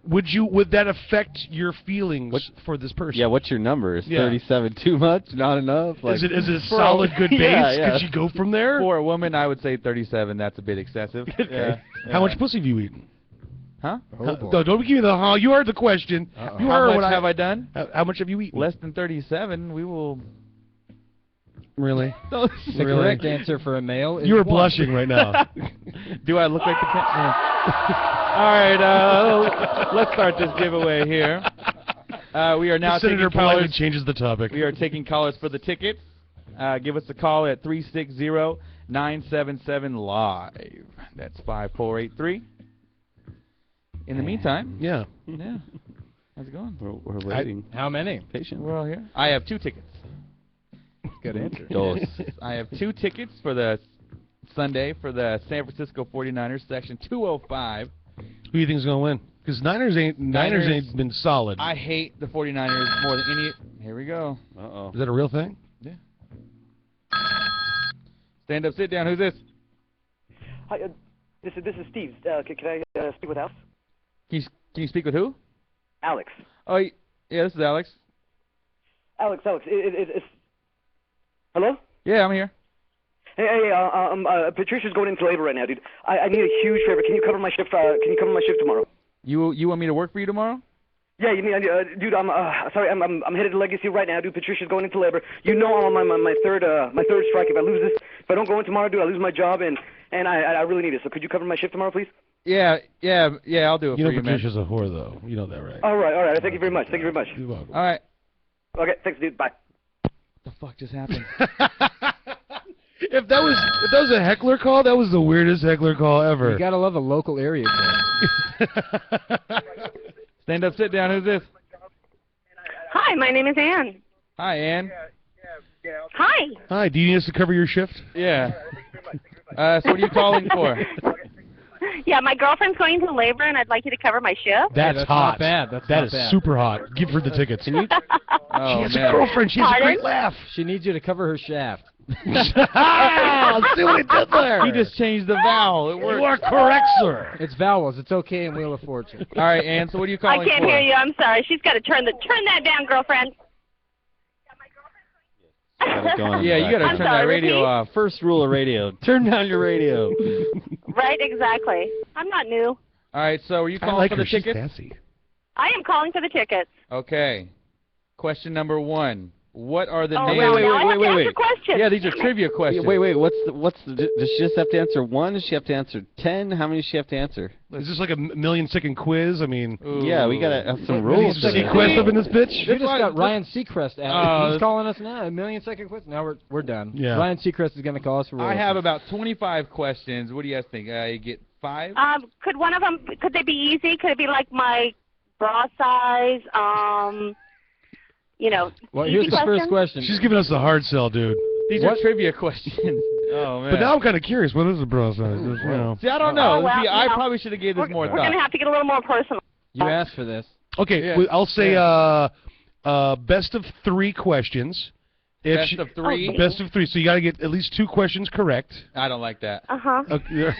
Would that affect your feelings for this person? Yeah, what's your number? Is Yeah. 37 too much? Not enough? Like, Is it a solid good base? Yeah. Could you go from there? For a woman, I would say 37. That's a bit excessive. yeah. How much pussy have you eaten? Huh? Don't give me the huh. You heard the question. You How heard much what have I done? How much have you eaten? Less than 37. We will. Really? The correct answer for a male is You are 1. blushing right now. Do I look like the? All right. Let's start this giveaway here. We are now Senator taking politely callers. changes the topic. We are taking callers for the tickets. Give us a call at 360-977 live. That's 5483. In the meantime, Yeah. how's it going? We're waiting. How many? Patient. We're all here. I have 2 tickets. Good answer. Dos. I have 2 tickets for the Sunday for the San Francisco 49ers, section 205. Who do you think is going to win? Because Niners ain't been solid. I hate the 49ers more than any. Here we go. Uh-oh. Is that a real thing? Yeah. Stand up, sit down. Who's this? Hi, this is Steve. Can I speak with Alex? Can you speak with who? Alex. Oh, yeah, this is Alex. Alex. It's hello? Yeah, I'm here. Hey, Patricia's going into labor right now, dude. I need a huge favor. Can you cover my shift? Can you cover my shift tomorrow? You want me to work for you tomorrow? Yeah, you mean, dude? I'm sorry. I'm headed to Legacy right now, dude. Patricia's going into labor. You know, I'm on my third strike. If I lose this, if I don't go in tomorrow, dude, I lose my job, and I really need it. So could you cover my shift tomorrow, please? Yeah, I'll do it for you, man. Patricia's a whore, though. You know that, right? All right. Thank you very much. You're welcome. All right. Okay, thanks, dude. Bye. What the fuck just happened? If that was a heckler call, that was the weirdest heckler call ever. You gotta love a local area code. Stand up, sit down. Who's this? Hi, my name is Ann. Hi, Ann. Hi. Hi, do you need us to cover your shift? Yeah. So what are you calling for? Yeah, my girlfriend's going into labor, and I'd like you to cover my shift. That's hot. Not bad. That's That not is bad. super hot. Give her the tickets. She Oh, has a man. girlfriend. She has a Pardon? great laugh. She needs you to cover her shaft. Ah, see what he did there. He just changed the vowel. It worked. You are correct, sir. It's vowels. It's okay in Wheel of Fortune. All right, Ann, so what are you calling I can't for? hear you. I'm sorry. She's got to turn that down, girlfriend. Yeah, you got to I'm turn sorry, that radio repeat. off. First rule of radio: turn down your radio. Right, exactly. I'm not new. All right, so are you I calling like for her. the She's tickets? sassy. I am calling for the tickets. Okay. Question number 1. What are the Oh, names? now I have to answer questions. Yeah, these are trivia questions. Wait. What's the? Does she just have to answer 1? Does she have to answer 10? How many does she have to answer? Is this like a million-second quiz? I mean, Ooh. Yeah, we gotta have some really rules. some to that. Sequest up in this bitch? You just got Ryan Seacrest out. Oh, He's calling us now. A million-second quiz. Now we're done. Yeah. Ryan Seacrest is going to call us for I royalties. have about 25 questions. What do you guys think? You get 5? Could one of them? Could they be easy? Could it be like my bra size? Well, easy here's the first questions? question. She's giving us the hard sell, dude. These are trivia questions. Oh, man. But now I'm kind of curious. What is the bra size? You know. See, I don't know. Oh, well, See, I you know, probably should have gave this more We're thought. going to have to get a little more personal. You asked for this. Okay, Yeah. well, I'll say best of 3 questions. If Best she- of 3? Okay. Best of 3. So you got to get at least 2 questions correct. I don't like that. Uh-huh. Okay.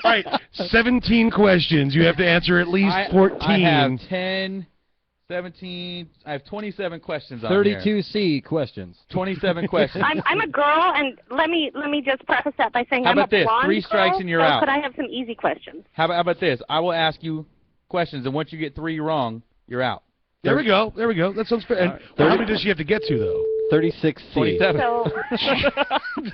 All right, 17 questions. You have to answer at least 14. I have 10, 17. I have 27 questions on here. 32C questions. 27 questions. I'm a girl, and let me just preface that by saying How I'm about a this? blonde 3 strikes girl, and you're so out. could I have some easy questions? How about this? I will ask you questions, and once you get 3 wrong, you're out. There we go. There we go. That sounds fair. And how many does she have to get to, though? 36C. 27.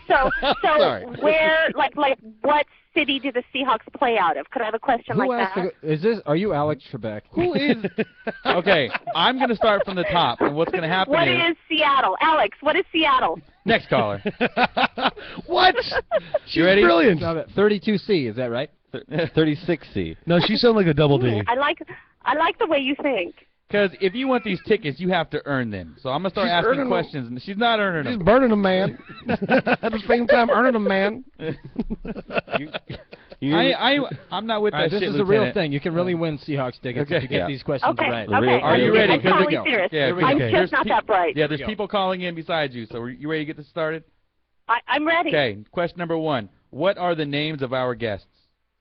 So Sorry. where, like, what city do the Seahawks play out of? Could I have a question Who like asked that? is this? Are you Alex Trebek? Who is? Okay, I'm going to start from the top, and what's going to happen What is Seattle? Alex, what is Seattle? next caller. What? She's You ready? brilliant. 32C, is that right? 36C. No, she sounds like a double D. I like the way you think. Because if you want these tickets, you have to earn them. So I'm going to start She's asking earning questions, and she's not earning She's them. burning them, man. At the same time, earning them, man. I'm not with All that right, this shit, is a real Lieutenant. thing. You can really win Seahawks tickets Okay. if you get Yeah. these questions Okay, right. okay. Are you ready? I'm 'Cause totally go. serious. Yeah, I'm okay. just not that bright. Yeah, there's people calling in besides you, so are you ready to get this started? I'm ready. Okay, question number 1. What are the names of our guests?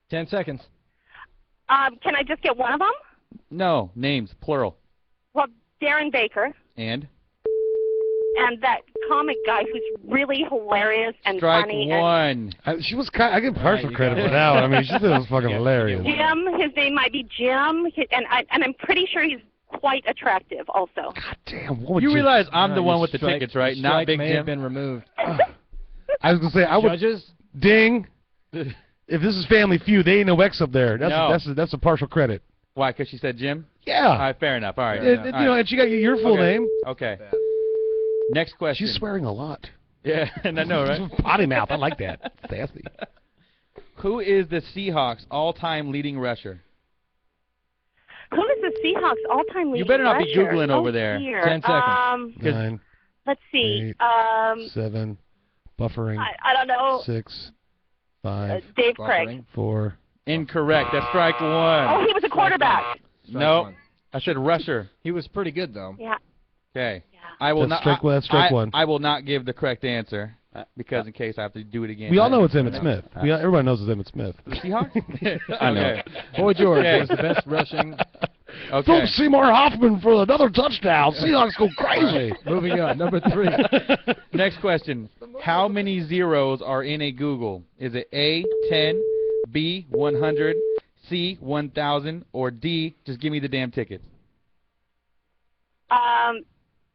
10 seconds. Can I just get one of them? No, names, plural. Well, Darren Baker. And? And that comic guy who's really hilarious and Strike funny. one. She was kind. I give partial credit for that one. I mean, she said it was fucking hilarious. Jim, his name might be Jim, and I'm pretty sure he's quite attractive also. God damn, what would You realize I'm No, the one your with the strike- tickets, right? your Not strike Big may Jim. have been removed. I was gonna say I would. Judges? Ding. If this is Family Feud, they ain't no X up there. That's a partial credit. Why? Because she said Jim? Yeah. All right, fair enough. All right. You know, and she got your full Okay. name. Okay. Next question. She's swearing a lot. Yeah, and I know, right? Potty mouth. I like that. It's nasty. Who is the Seahawks' all-time leading rusher? Who is the Seahawks all-time leading You better not be rusher? Googling over there. Dear. 10 seconds. 9, Let's see. 8, 7, buffering. I don't know. 6, 5, Dave Craig. 4. Incorrect. That's strike one. Oh, he was a quarterback. No, one. I said rusher. He was pretty good, though. Yeah. Okay. I will That's not. strike one. I will not give the correct answer because in case I have to do it again. We all know it's Emmitt Smith. Everyone knows it's Emmitt Smith. The Seahawks? I know. Okay. Boy George Okay. was the best rushing. Okay. Philip Seymour Hoffman for another touchdown. Seahawks go crazy. Moving on. Number 3. Next question. How many zeros are in a Google? Is it A, 10, B, 100, C, 1,000, or D, just give me the damn tickets?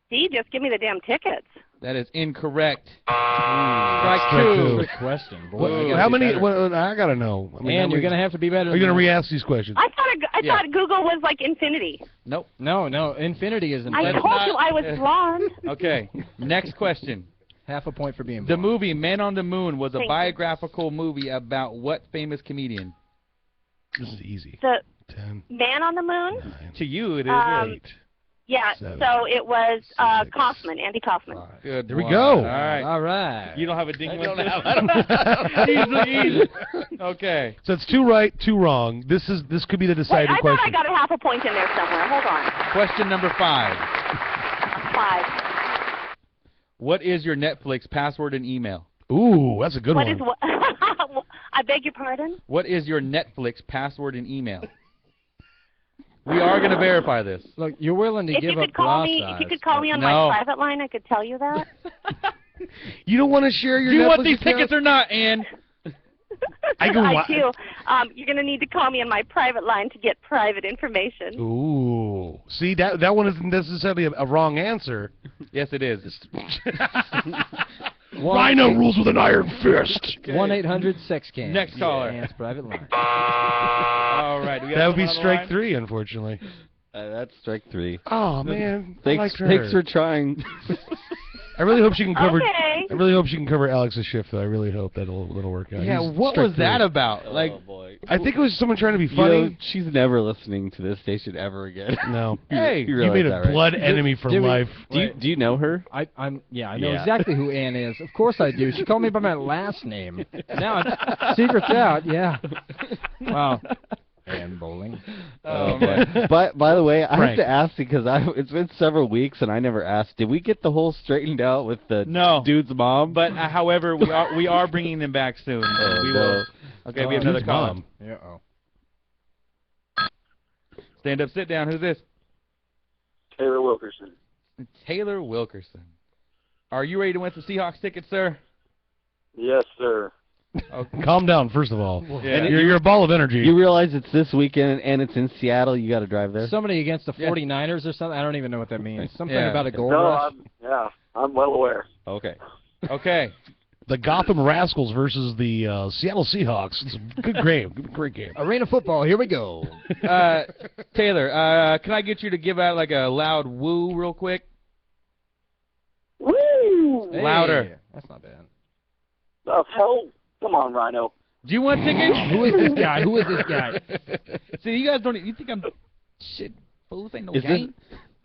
D, just give me the damn tickets. That is incorrect. Strike Strike two. Good question. Boy, How many? I gotta know. I mean, and you're going to have to be better. Are you gonna re-ask these questions? I thought Google was like infinity. Nope. No, infinity is I infinity. told you I was blonde. Okay. Next question. Half a point for being The blonde. movie Man on the Moon was a Thank you. biographical movie about what famous comedian? This is easy. The 10, Man on the Moon? 9, To you, it is. 8. Yeah, 7, so it was 6, Kaufman, Andy Kaufman. Good. There we one. go. All right. All right. You don't have a ding I with don't this? have- Easy. Okay. So it's 2 right, 2 wrong. This could be the Wait, deciding I thought question. I got a half a point in there somewhere. Hold on. Question number 5. 5. What is your Netflix password and email? Ooh, that's a good What one. is what? I beg your pardon? What is your Netflix password and email? We are going to verify this. Look, you're willing to If give you up could call bra me, size, if you could call me on No. my private line, I could tell you that. You don't want to share your Do you Netflix want these account? tickets or not, Ann? I can wa- do. You're going to need to call me on my private line to get private information. Ooh. See, that one isn't necessarily a wrong answer. Yes, it is. Rhino rules with an iron fist. 1-800-SEX-CAN. Next caller. Ann's private line. All right. Do we have That would be someone on the strike line? 3, unfortunately. That's strike 3. Oh man, Thanks, I like her. thanks for trying. I really hope she can cover. Okay. I really hope she can cover Alex's shift, though. I really hope that'll work out. Yeah, He's what strike was that 3. about? Like, Oh, boy. I think it was someone trying to be You know, funny. she's never listening to this station ever again. No. hey, You realize made a that, right? blood enemy for Did we- life. Do you know her? I know Yeah. exactly who Ann is. Of course I do. She called me by my last name. Now secret's out. Yeah. Wow. Ann Bowling. oh, man. By the way, I have Frank. to ask because it's been several weeks and I never asked. Did we get the whole straightened out with the No. dude's mom? But however, we are bringing them back soon. Oh, we no. will. Okay, we have another Dude's call. mom. Uh-oh. Stand up, sit down. Who's this? Taylor Wilkerson. Taylor Wilkerson. Are you ready to win some Seahawks tickets, sir? Yes, sir. Okay. Calm down, first of all. Yeah. You're a ball of energy. You realize it's this weekend and it's in Seattle. You got to drive there. Somebody against the Yeah. 49ers or something? I don't even know what that means. Something Yeah. about a gold No, rush? I'm well aware. Okay. Okay. The Gotham Rascals versus the Seattle Seahawks. It's a good game. Great game. Arena football. Here we go. Taylor, can I get you to give out like a loud woo real quick? Woo! Hey, Louder. That's not bad. The hell? Come on, Rhino. Do you want tickets? Who is this guy? Who is this guy? See, you guys don't. You think I'm shit? Fool, this ain't no Is game.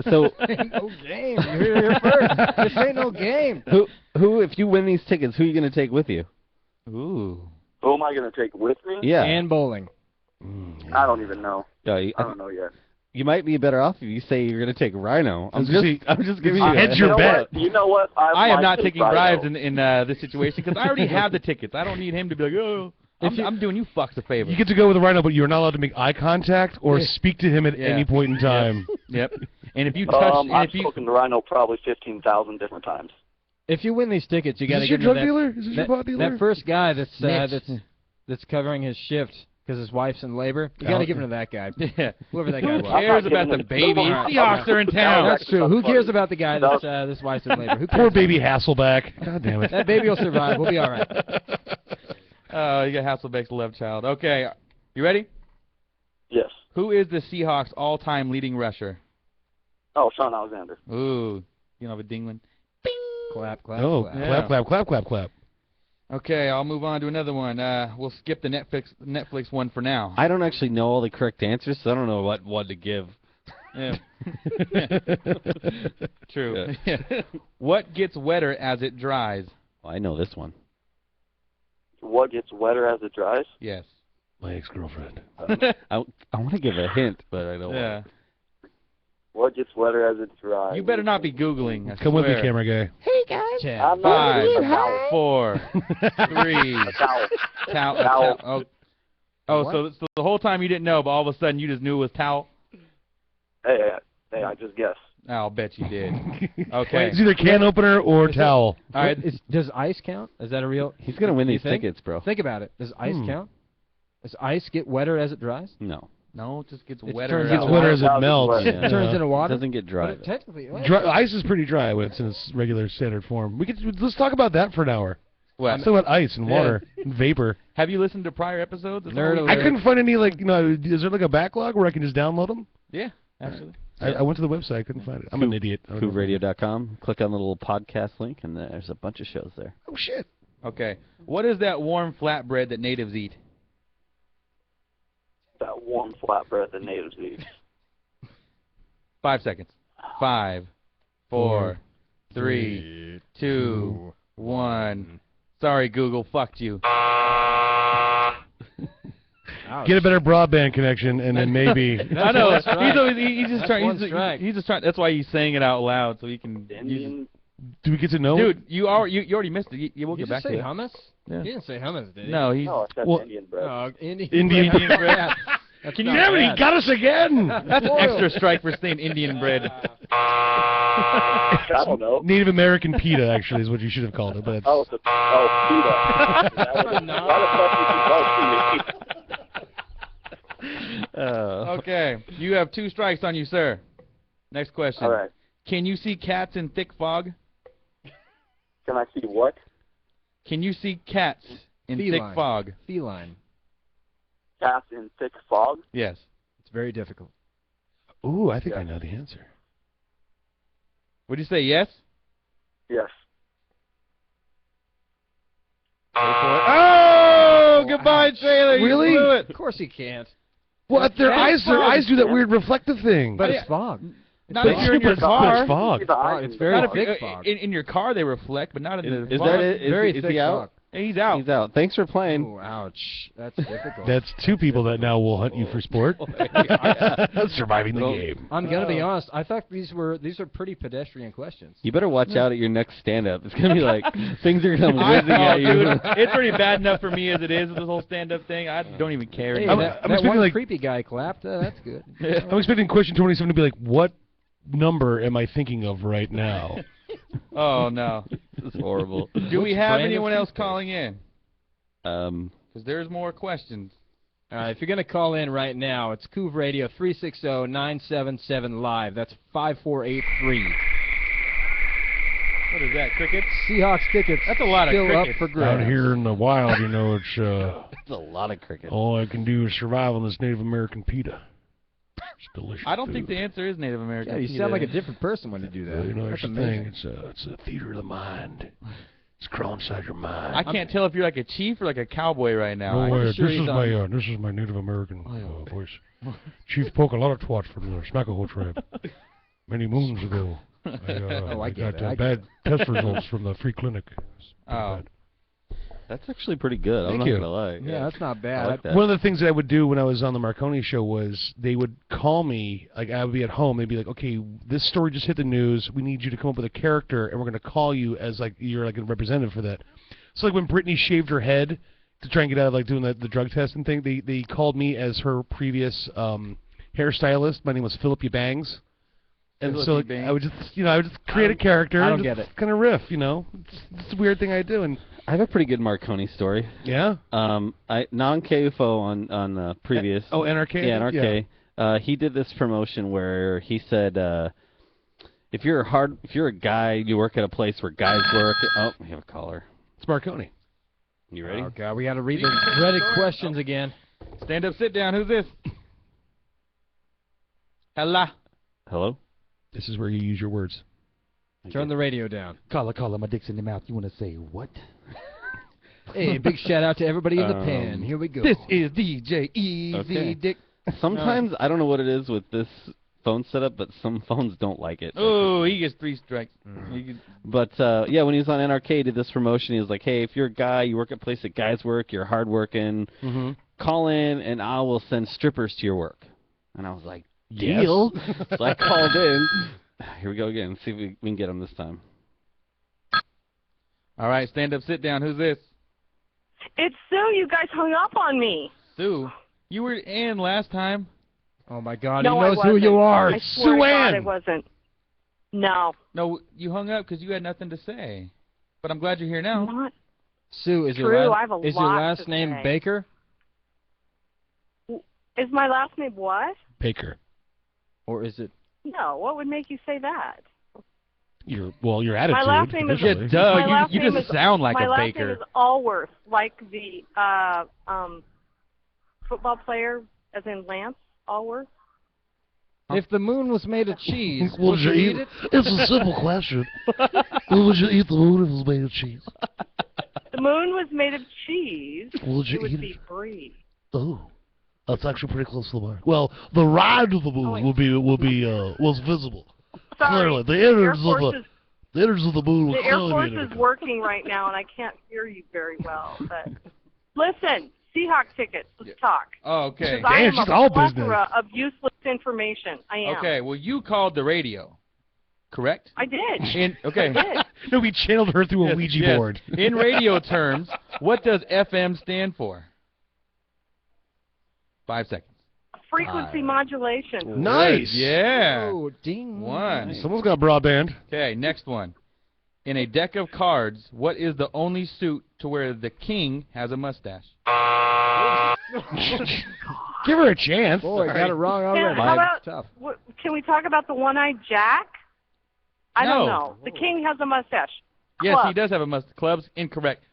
So Ain't no game. You're here first. This ain't no game. who if you win these tickets, who are you going to take with you? Ooh. Who am I going to take with me? Yeah. Ann Bowling. I don't even know. No, I don't know yet. you might be better off if you say you're going to take Rhino. I'm See, just giving you hedge a your you know bet. What? You know what? I am might not take taking Rhino. bribes in this situation because I already have the tickets. I don't need him to be like, oh, I'm doing you fucks a favor. You get to go with the Rhino, but you're not allowed to make eye contact or speak to him at any point in time. Yep. And if you touch, I've spoken to Rhino probably 15,000 different times. If you win these tickets, you got to Is give this your me drug dealer? Is this your pot dealer? that first guy that's covering his shift because his wife's in labor. You got to give him to that guy. Yeah. Whoever that guy Who was. cares about the baby? Seahawks are in town. That's true. Who cares about the guy that's this wife's in labor? Who cares? Poor baby Hasselback. God damn it. That baby will survive. We'll be all right. Oh, you got Hasselbeck's love child. Okay. You ready? Yes. Who is the Seahawks' all-time leading rusher? Oh, Sean Alexander. Ooh. You know, a dingling. Bing! Clap, clap, Oh, clap. clap, clap, clap, clap, clap. Okay, I'll move on to another one. We'll skip the Netflix one for now. I don't actually know all the correct answers, so I don't know what one to give. Yeah. True. Yeah. What gets wetter as it dries? Well, I know this one. What gets wetter as it dries? Yes. My ex-girlfriend. I want to give a hint, but I don't Yeah. want What gets wetter as it dries? You better not be Googling. I Come with me, swear. camera guy. Hey guys. I'm not 5, a towel. 4, 3. A towel. Towel. Oh, so the whole time you didn't know, but all of a sudden you just knew it was towel? Hey, I just guessed. I'll bet you did. Okay. It's either can opener or towel. All right. Does ice count? Is that a real? He's going to win these think? tickets, bro. Think about it. Does ice count? Does ice get wetter as it dries? No. No, it just gets It wetter. turns It gets wetter as it melts. It turns into water. It doesn't get dry. But technically, Ice is pretty dry when it's in its regular standard form. Let's talk about that for an hour. What? Let's talk about ice and water and vapor. Have you listened to prior episodes? I couldn't find any, like, is there like a backlog where I can just download them? Yeah, absolutely. I went to the website. I couldn't find it. I'm an idiot. KouvRadio.com. Click on the little podcast link, and there's a bunch of shows there. Oh, shit. Okay. What is that warm flatbread that natives eat? That warm flatbread that natives eat. 5 seconds. 5, 4, 3, 2, 1. Sorry, Google. Fucked you. Get a better broadband connection, and then maybe. I know. He's just trying. He's just trying. That's why he's saying it out loud so he can. Do we get to know? Dude, you already missed it. You will get back to it. Did you say hummus? Yeah. He didn't say hummus, did he? No, he's. No, it's Indian bread. Oh, Indian bread. Can you damn it? He got us again. That's an extra strike for saying Indian bread. I don't know. Native American pita, actually, is what you should have called it. But Oh, pita. Why the fuck did you vote me? Okay, you have 2 strikes on you, sir. Next question. All right. Can you see cats in thick fog? Can I see what? Can you see cats in thick fog? Feline. Cats in thick fog? Yes. It's very difficult. Ooh, I think I know the answer. Would you say yes? Yes. Oh, goodbye, Taylor. You Really? blew it. Of course he can't. What? Their eyes do that weird reflective thing. But it's fog. Not if you're in your car. It's fog. It's very Not thick if, fog. in your car, they reflect, but not in the Is fog. that it? Very Is thick he out? fog. He's out. He's out. Thanks for playing. Oh, ouch. That's difficult. That's 2 people that now will hunt you for sport. Surviving the game. I'm gonna be honest. I thought these are pretty pedestrian questions. You better watch out at your next stand-up. It's gonna be like things are gonna come whizzing at you. Dude, it's pretty bad enough for me as it is with this whole stand-up thing. I don't even care. Hey, anymore. that expecting, one like- creepy guy clapped. That's good. I'm expecting question 27 to be like, what number am I thinking of right now? Oh, no. This is horrible. Do we have anyone else calling in? Because there's more questions. All right, if you're going to call in right now, it's KouvRadio 360-977-LIVE. That's 5483. What is that, crickets? Seahawks tickets. That's a lot of still crickets. up for grabs. Out here in the wild, it's it's a lot of cricket. all I can do is survive on this Native American pita. It's delicious. I don't think the answer is Native American. Yeah, you sound like a different person when you do that. That's That's the amazing. thing. It's a theater of the mind. It's crawling inside your mind. I can't tell if you're like a chief or like a cowboy right now. No, I'm sure this is my Native American voice. Chief Poke-a-lot-twat from the Smackahoe tribe. Many moons ago, I get got it. bad test results from the free clinic. Oh. That's actually pretty good. I'm Thank not you. gonna lie. Yeah, that's not bad. I like that. One of the things that I would do when I was on the Marconi show was they would call me, like I would be at home, they'd be like, okay, this story just hit the news, we need you to come up with a character, and we're going to call you as like, you're like a representative for that. So like when Britney shaved her head, to try and get out of like doing the drug testing thing. They called me as her previous hairstylist. My name was Philip Eubanks. And so I would just create a character. I don't and get just it. kind of riff, It's a weird thing I do. And I have a pretty good Marconi story. yeah. Non-KFO on previous. NRK. Yeah, NRK. He did this promotion where he said, if you're a guy, you work at a place where guys work. Oh, we have a caller. It's Marconi. You ready? Oh, God, we got to read the dreaded questions again. Stand up, sit down. Who's this? Hello. Hello? This is where you use your words. Turn the radio down. Caller, my dick's in the mouth. You want to say what? Hey, big shout out to everybody in the pen. Here we go. This is DJ Easy Dick. Sometimes, I don't know what it is with this phone setup, but some phones don't like it. Oh, he gets 3 strikes. But, yeah, when he was on NRK, he did this promotion. He was like, hey, if you're a guy, you work at a place that guys work, you're hardworking, call in, and I will send strippers to your work. And I was like, deal. Yes. So I called in. Here we go again. See if we can get him this time. All right, stand up, sit down. Who's this? It's Sue. You guys hung up on me. Sue. You were in last time. Oh, my God. No, he knows I wasn't. who you are. I swear to God, Sue-Ann. I wasn't. No. No, you hung up because you had nothing to say. But I'm glad you're here now. Not Sue, is true. your I have a is your lot last to name say. Baker? Is my last name what? Baker. Or is it... No. What would make you say that? Your attitude. My last name is initially. Duh, my last you name just is- sound like my a last baker. name is Allworth, like the football player, as in Lance Allworth. If the moon was made of cheese, Would would you you eat eat it? It's a simple question. Would you eat the moon if it was made of cheese? The moon was made of cheese. Would you it would eat be it? free. Oh, that's actually pretty close to the mark. Well, the ride of the moon was visible. Sorry, Clearly, the innards Air Force of the moon was the Air clearly Force visible. is working right now, and I can't hear you very well. But listen, Seahawk tickets. Let's talk. Oh, okay. Because I am she's a all plethora of useless information. I am. Okay, well, you called the radio, correct? I did. Okay. I did. No, we channeled her through a Yes, Ouija yes. board. In radio terms, what does FM stand for? 5 seconds. Frequency modulation. Nice. Yeah. Oh, ding. 1. Someone's got broadband. Okay, next one. In a deck of cards, what is the only suit to where the king has a mustache? Give her a chance. Boy, got it wrong already. How about, Tough. can we talk about the one-eyed Jack? I No. don't know. The king has a mustache. Yes, Club. he does have a mustache. Clubs, incorrect.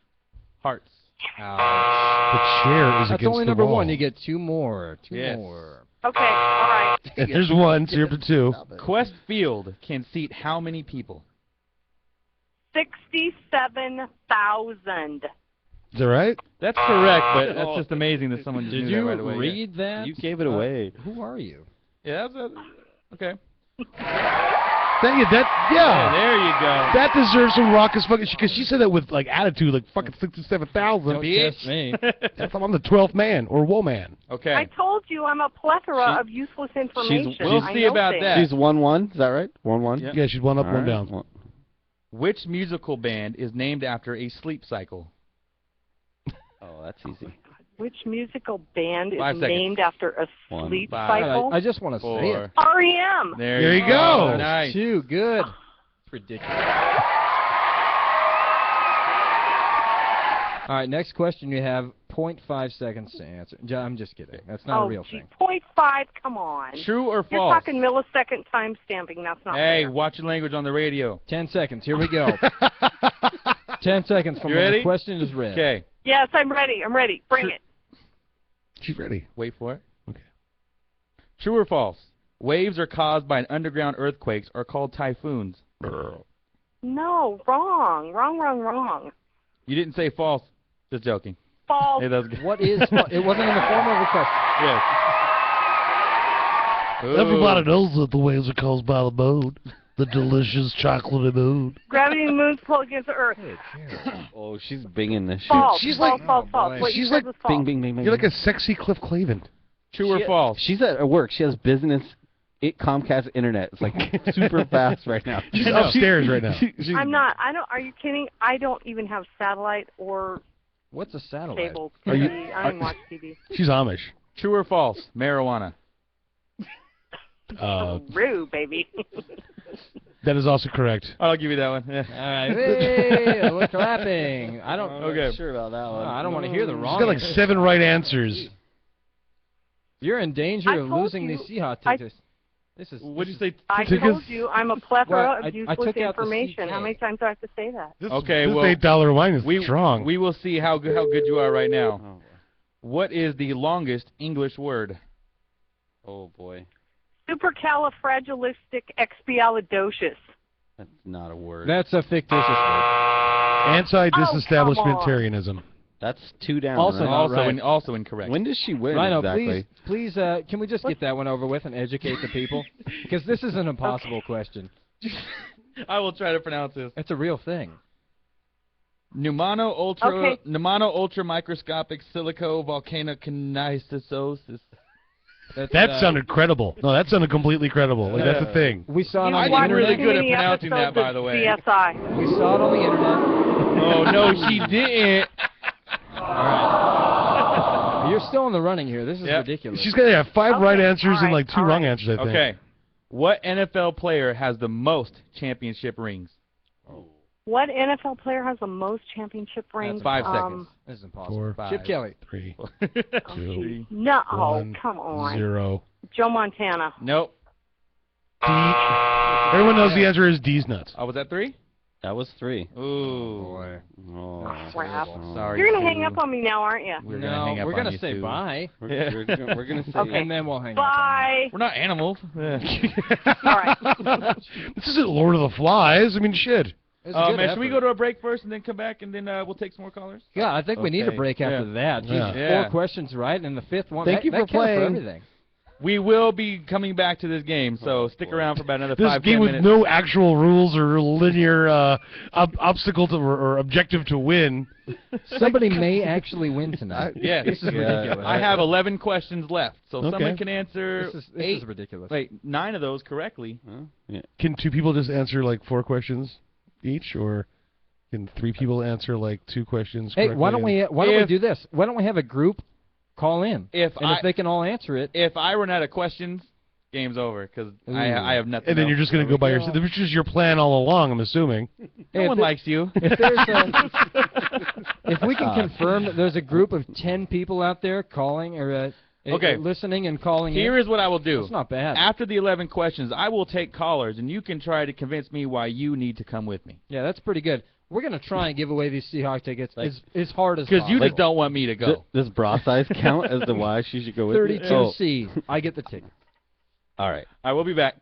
Hearts. The chair is That's against only the number wall. 1. You get 2 more. 2 Yes. more. Okay, all right. And there's 1, so you're up to 2. Quest Field can seat how many people? 67,000. Is that right? That's correct, but that's just amazing that someone just Did knew you that right away. read that? You gave it away. Who are you? Yeah, okay. Dang it, Yeah, there you go. that deserves some raucous fucking because she said that with like attitude, like fucking 67,000. Don't test me. I'm the 12th man or woman. Okay. I told you I'm a plethora of useless information. We'll I see know about things. that. She's 1-1. Is that right? 1-1? Yep. Yeah, she's 1 up, All 1 right. down. Well, Which musical band is named after a sleep cycle? oh, that's easy. Which musical band is 5 seconds. named after a 1, sleep 5. cycle? I just want to say 4. it. REM. There you go. Nice. 2. Good. It's ridiculous. All right, next question you have 0.5 seconds to answer. I'm just kidding. That's not a real gee, thing. 0.5, come on. True or You're false? talking millisecond time stamping. That's not Hey, fair. watch your language on the radio. 10 seconds. Here we go. 10 seconds from You when ready? the question is read. Okay. Yes, I'm ready. I'm ready. Bring it. She's ready. Wait for it. Okay. True or false? Waves are caused by underground earthquakes are called typhoons. No, wrong. Wrong. You didn't say false. Just joking. False. Hey, that was good. What is... It wasn't in the form of a question. Yes. Everybody Ooh. knows that the waves are caused by the moon, the delicious chocolatey moon. Gravity and moon's pull against the earth. Oh, she's binging this shit. False. She's false, like- false, false. boy. What you She's said like was false. Bing, bing, bing, bing. You're like a sexy Cliff Clavin. True or false? She's at work. She has business. Comcast internet. It's like super fast right now. She's upstairs right now. I'm not. Are you kidding? I don't even have satellite or What's a satellite? Cable Are you- TV. I don't watch TV. She's Amish. True or false? Marijuana. Rue, baby. That is also correct. I'll give you that one. Yeah. All right. Hey, we're clapping. I don't. I'm not sure about that one. I don't want to hear the wrong. She's got like answer. 7 right answers. You're in danger I of told losing you. these Seahawks I- tickets. This is. What'd you say? I Tickets? told you I'm a plethora Well, of I useless took out the information. How CK. many times do I have to say that? This, Okay, this well, $8 wine is We strong. we will see how good you are right now. Oh, What is the longest English word? oh boy, Supercalifragilisticexpialidocious. that's not a word. That's a fictitious word. Anti-disestablishmentarianism. That's 2 down. Also right? not right. Also incorrect. When does she win Rhino, exactly? please, can we just get that one over with and educate the people? Because this is an impossible question. I will try to pronounce this. It's a real thing. Pneumano ultra Okay. microscopic silico volcanokinesis. That sounded credible. No, that sounded completely credible. Like, that's a thing. We saw it You on the I'm watched really internet. good at many pronouncing that, episodes by of the way. CSI. We saw it on the internet. Oh, no, she didn't. All right. You're still in the running here. This is Yep. ridiculous. She's got 5 Okay, right answers and all like right, 2 all wrong right. answers, I think. Okay. What NFL player has the most championship rings? What NFL player has the most championship rings? 5 seconds. This is impossible. 4, Five. Chip Kelly. 3, Oh, 2, geez. No, 1, come on. 0. Joe Montana. Nope. D. Everyone knows the answer is D's nuts. Oh, was that 3? That was 3. Ooh. Boy. Oh, Crap. Sorry. You're going to Sue. hang up on me now, aren't you? We're gonna hang up we're on gonna you, say Sue. bye, We're gonna say. Okay. and then we'll hang up. Bye. We're not animals. All right. This isn't Lord of the Flies. I mean, shit. It's a good Man, should we effort. go to a break first and then come back and then we'll take some more callers? Yeah, I think we need a Okay. break after that. Yeah. Jesus, Yeah. 4 questions right, and the 5th one. Thank that, you that for counts for playing. everything. We will be coming back to this game, so stick around for about another This 5-10 game with minutes. no actual rules or linear obstacle to or objective to win. Somebody may actually win tonight. Yes. This is ridiculous. I have 11 questions left, so Okay. someone can answer This 8. is ridiculous. Wait, 9 of those correctly. Huh? Yeah. Can 2 people just answer like 4 questions each, or can 3 people answer like 2 questions? Hey, why don't correctly? we do this? Why don't we have a group call in? If if they can all answer it. If I run out of questions, game's over because I have nothing. And then else. you're just going to go by yourself, which is your plan all along, I'm assuming. No one likes you. If there's if we can confirm that there's a group of 10 people out there calling or Okay. listening and calling in. Here is what I will do. That's not bad. After the 11 questions, I will take callers, and you can try to convince me why you need to come with me. Yeah, that's pretty good. We're going to try and give away these Seahawk tickets as hard as possible. Because you just don't want me to go. Does bra size count as to why she should go with me? 32C. I get the ticket. All right. I will be back.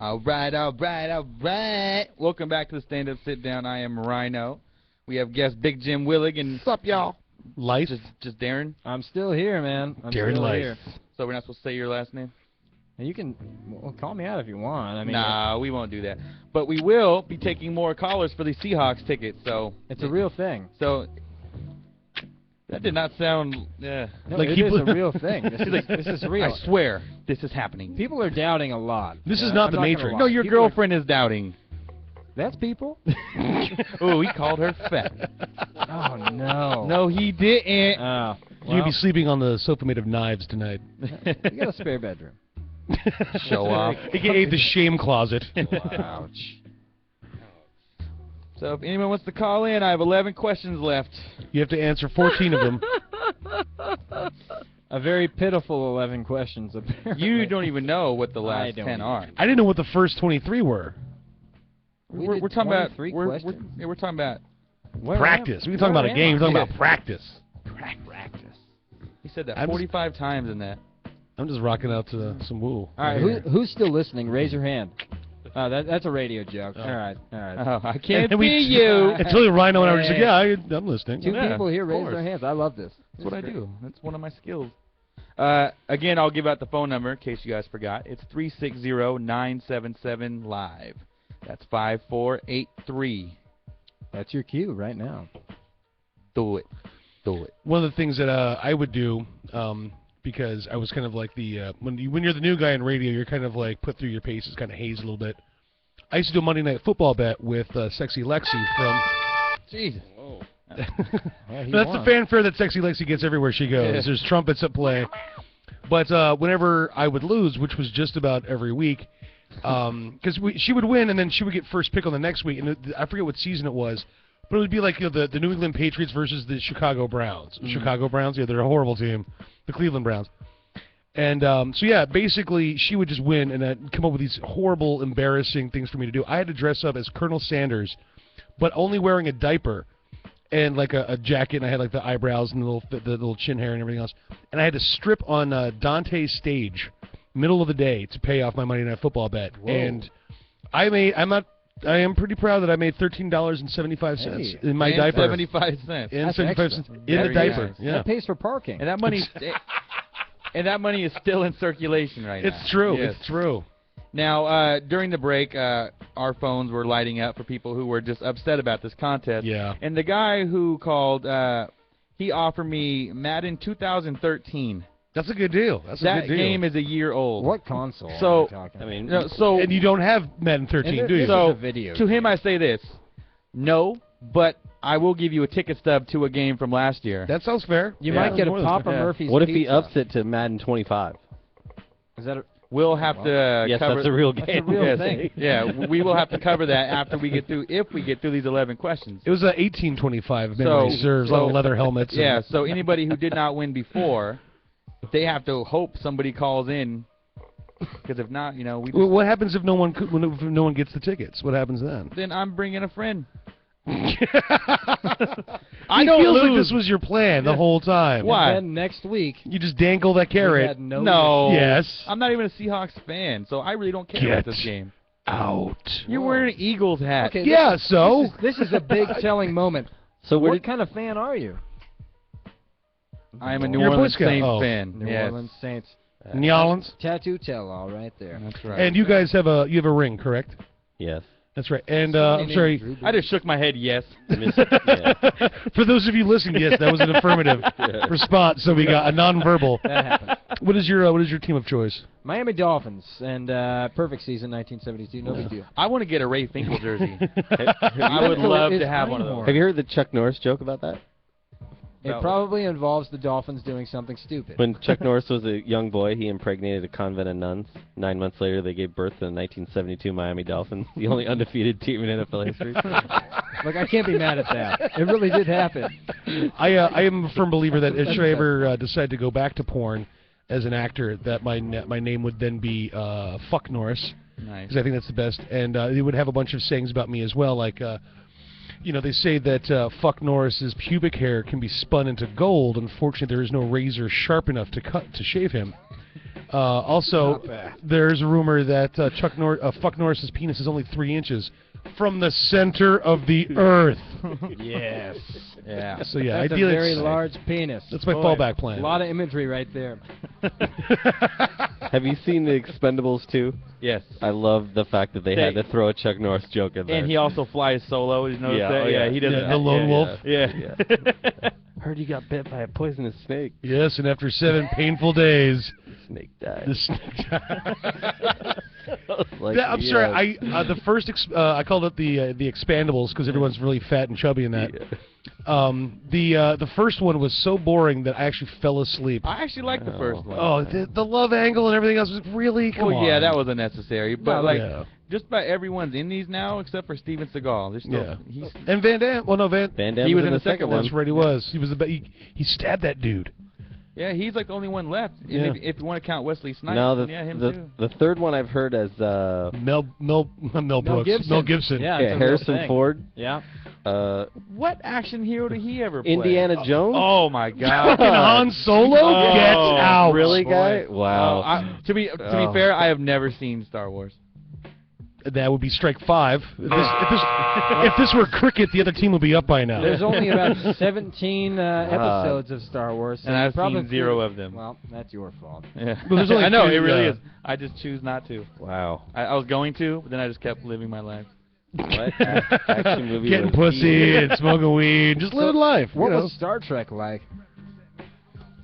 All right. Welcome back to the Stand Up Sit Down. I am Rhino. We have guest Big Jim Willig and what's up, y'all? Life. Just Darren. I'm still here, man. Darren Life. Here. So we're not supposed to say your last name? You can call me out if you want. I mean, nah, we won't do that. But we will be taking more callers for the Seahawks tickets. So it's a real thing. So that did not sound. No, like it is a real thing. This is real. I swear, this is happening. People are doubting a lot. This is not the Matrix. No, your girlfriend is doubting. That's people. Oh, he called her fat. Oh no. No, he didn't. Oh. You're gonna be sleeping on the sofa made of knives tonight. You got a spare bedroom. Show off. AKA the shame closet. Ouch. So if anyone wants to call in, I have 11 questions left. You have to answer 14 of them. A very pitiful 11 questions, apparently. You don't even know what the last 10 are. I didn't know what the first 23 were. We're talking about we're talking about practice. We're talking about a game. We're talking about practice. Practice. He said that 45 times in that. I'm just rocking out to some woo. All right, who's still listening? Raise your hand. That's a radio joke. All right. Oh, I can't see you. Until Rhino and I were just like, yeah, I'm listening. Two people here raise their hands. I love this. That's what I do. That's one of my skills. Again, I'll give out the phone number in case you guys forgot. It's 360-977-LIVE. That's 5483. That's your cue right now. Do it. One of the things that I would do, because I was kind of like the when you're the new guy in radio, you're kind of like put through your paces, kind of haze a little bit. I used to do a Monday Night Football bet with Sexy Lexi from. Jesus. Whoa. That's the fanfare that Sexy Lexi gets everywhere she goes. There's trumpets at play. But whenever I would lose, which was just about every week, because she would win and then she would get first pick on the next week, and I forget what season it was, but it would be like the New England Patriots versus the Chicago Browns. Mm-hmm. Chicago Browns, yeah, they're a horrible team. The Cleveland Browns. And so yeah, basically she would just win and come up with these horrible, embarrassing things for me to do. I had to dress up as Colonel Sanders, but only wearing a diaper and like a jacket, and I had like the eyebrows and the little chin hair and everything else. And I had to strip on Dante's stage, middle of the day, to pay off my Monday Night Football bet. Whoa. And I am pretty proud that I made $13.75 in my diaper. 75 cents. And 75 cents in the diaper. Nice. Yeah. That pays for parking. And that money is still in circulation right now. It's true. Yes. It's true. Now, during the break, our phones were lighting up for people who were just upset about this contest. Yeah. And the guy who called, he offered me Madden 2013. That's a good deal. That game is a year old. What console are you talking about? I mean, and you don't have Madden 13, do you? So, a video to him I say this, no, but I will give you a ticket stub to a game from last year. That sounds fair. You might get a Papa Murphy's What if he pizza. ups it to Madden 25? Is that We'll have to yes, cover... that's a real game. That's a real thing. Yeah, we will have to cover that after we get through, if we get through these 11 questions. It was 1825, if memory serves, a lot of leather helmets. Yeah, so anybody who did not win before, they have to hope somebody calls in, because if not, we just... Well, what happens if no one gets the tickets? What happens then? Then I'm bringing a friend. I feels like this was your plan the whole time. Why? And then next week, you just dangle that carrot. No. Yes. I'm not even a Seahawks fan, so I really don't care about this game. Out. You're wearing an Eagles hat. Okay, yeah, this is a big telling moment. So what kind of fan are you? I am a New Orleans Saints fan. New Orleans Saints. New Orleans? Tattoo tell-all right there. That's right. And you guys have a ring, correct? Yes. That's right. And I'm sorry. I just shook my head yes. For those of you listening, yes, that was an affirmative response. So we got a nonverbal. That happened. What is your team of choice? Miami Dolphins and perfect season 1972. No big deal. I want to get a Ray Finkel jersey. I would love to have one of those. Have you heard the Chuck Norris joke about that? It probably involves the Dolphins doing something stupid. When Chuck Norris was a young boy, he impregnated a convent of nuns. 9 months later, they gave birth to the 1972 Miami Dolphins, the only undefeated team in NFL history. Look, I can't be mad at that. It really did happen. I am a firm believer that if I ever decide to go back to porn as an actor, that my name would then be Fuck Norris. Nice. Because I think that's the best. And it would have a bunch of sayings about me as well, like... they say that Fuck Norris's pubic hair can be spun into gold. Unfortunately, there is no razor sharp enough to shave him. Also, there's a rumor that Fuck Norris's penis is only 3 inches from the center of the earth. Yes. Yeah. So yeah, That's ideally a very it's- large penis. That's my Boy, fallback plan. A lot of imagery right there. Have you seen The Expendables 2? Yes. I love the fact that they had to throw a Chuck Norris joke in there. And he also flies solo. Did you notice Yeah, that? oh, yeah. He doesn't. the lone wolf. Yeah. Heard you got bit by a poisonous snake. Yes, and after 7 painful days, Snake died. the snake died. Like, I'm sorry. The first I called it the Expandables because everyone's really fat and chubby in that. The first one was so boring that I actually fell asleep. I actually liked the first one. Oh, the love angle and everything else was really come on. Yeah, that was unnecessary. But Yeah. just about everyone's in these now except for Steven Seagal. There's still, Yeah. And Van Damme. Well, no, Van Damme he was was in the second one. That's right. He was. He was he stabbed that dude. Yeah, he's like the only one left. And Yeah. if you want to count Wesley Snipes, No, then yeah, him too. the third one I've heard as Mel Brooks. Gibson. Mel Gibson. Yeah, it's a real Harrison thing. Ford. Yeah. What action hero did he ever play? Indiana Jones. Oh my God! Fucking Han Solo gets out. Really, boy. guy? Wow. To be fair, I have never seen Star Wars. That would be strike 5. If this were cricket, the other team would be up by now. There's only about 17 episodes of Star Wars. So And I've probably seen 0 of them. Well, that's your fault. Yeah. Well, there's only I know, 2, it really yeah. is. I just choose not to. Wow. I was going to, but then I just kept living my life. What action movie? Getting was pussy and smoking weed, just living life. What you know? was Star Trek like?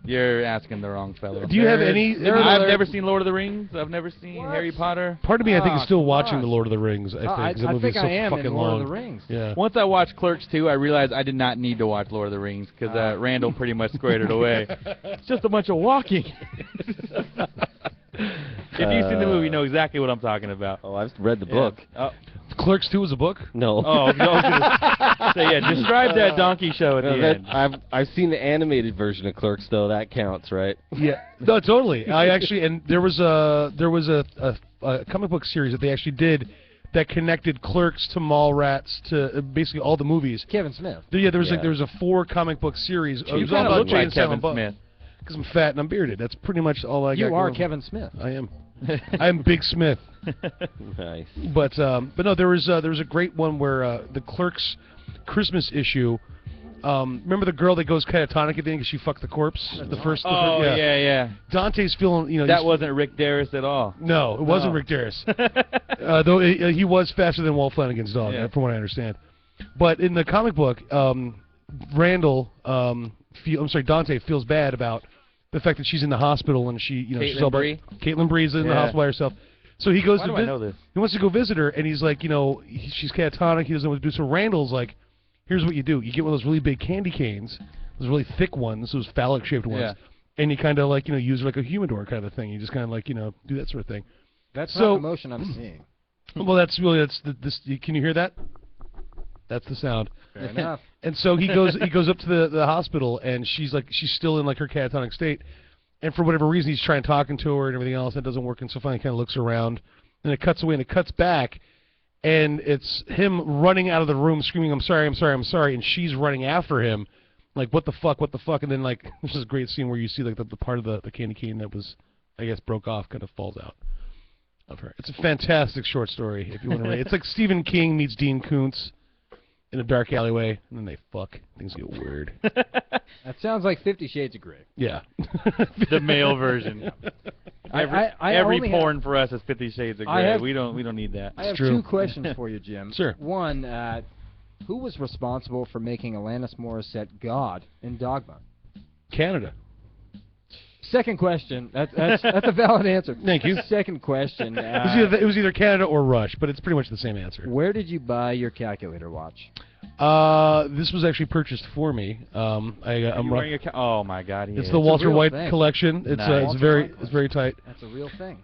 You're asking the wrong fellow. Do you have any? I've never seen Lord of the Rings. I've never seen Harry Potter. Part of me, I think, is still watching gosh. The Lord of the Rings. I think 'cause that movie think is so I am fucking in Lord long. of the Rings. Yeah. Once I watched Clerks 2, I realized I did not need to watch Lord of the Rings because Randall pretty much squared it away. It's just a bunch of walking. If you've seen the movie, you know exactly what I'm talking about. Oh, I've read the book. Oh, Clerks 2 was a book? No. oh no. So yeah, describe that donkey show at the end. I've seen the animated version of Clerks, though. That counts, right? Yeah. No, totally. I actually, and there was a comic book series that they actually did that connected Clerks to Mallrats to basically all the movies. Kevin Smith. Yeah, there was a 4 comic book series. It You was all kind of about look Jay like and Kevin Silent Bob. Smith. Because I'm fat and I'm bearded. That's pretty much all I got. You are going. Kevin Smith. I am. I am Big Smith. Nice. But no, there was a great one where the Clerks Christmas issue. Remember the girl that goes catatonic at the end because she fucked the corpse? Oh yeah. Dante's feeling, That wasn't Rick Darris at all. No, it wasn't Rick Darris. Though he was faster than Walt Flanagan's dog, from what I understand. But in the comic book, Dante feels bad about the fact that she's in the hospital and Caitlin Bree? Caitlin Bree's in the hospital by herself. So he goes Why to do I know this? He wants to go visit her, and he's like, she's catatonic. He doesn't know what to do. So Randall's like, here's what you do: you get one of those really big candy canes, those really thick ones, those phallic-shaped ones, and you kind of use it like a humidor kind of thing. You just kind of do that sort of thing. That's not the emotion I'm seeing. Well, that's this. Can you hear that? That's the sound. Fair enough. And so he goes up to the hospital, and she's still in her catatonic state, and for whatever reason he's trying talking to her and everything else, and it doesn't work, and so finally he kind of looks around, and it cuts away, and it cuts back, and it's him running out of the room screaming, "I'm sorry, I'm sorry, I'm sorry," and she's running after him, like, what the fuck, and then there's this great scene where you see the part of the candy cane that was, I guess, broke off kind of falls out of her. It's a fantastic short story if you want to read. It's like Stephen King meets Dean Koontz in a dark alleyway, and then they fuck. Things get weird. That sounds like 50 Shades of Grey. Yeah. The male version. Every porn for us is 50 Shades of Grey. We don't need that. I have 2 questions for you, Jim. Sure. One, who was responsible for making Alanis Morissette God in Dogma? Canada. Second question. That's a valid answer. Thank you. Second question. It was either Canada or Rush, but it's pretty much the same answer. Where did you buy your calculator watch? This was actually purchased for me. I'm wearing oh my God! It's the Walter White collection. It's Nice. it's very tight. That's a real thing.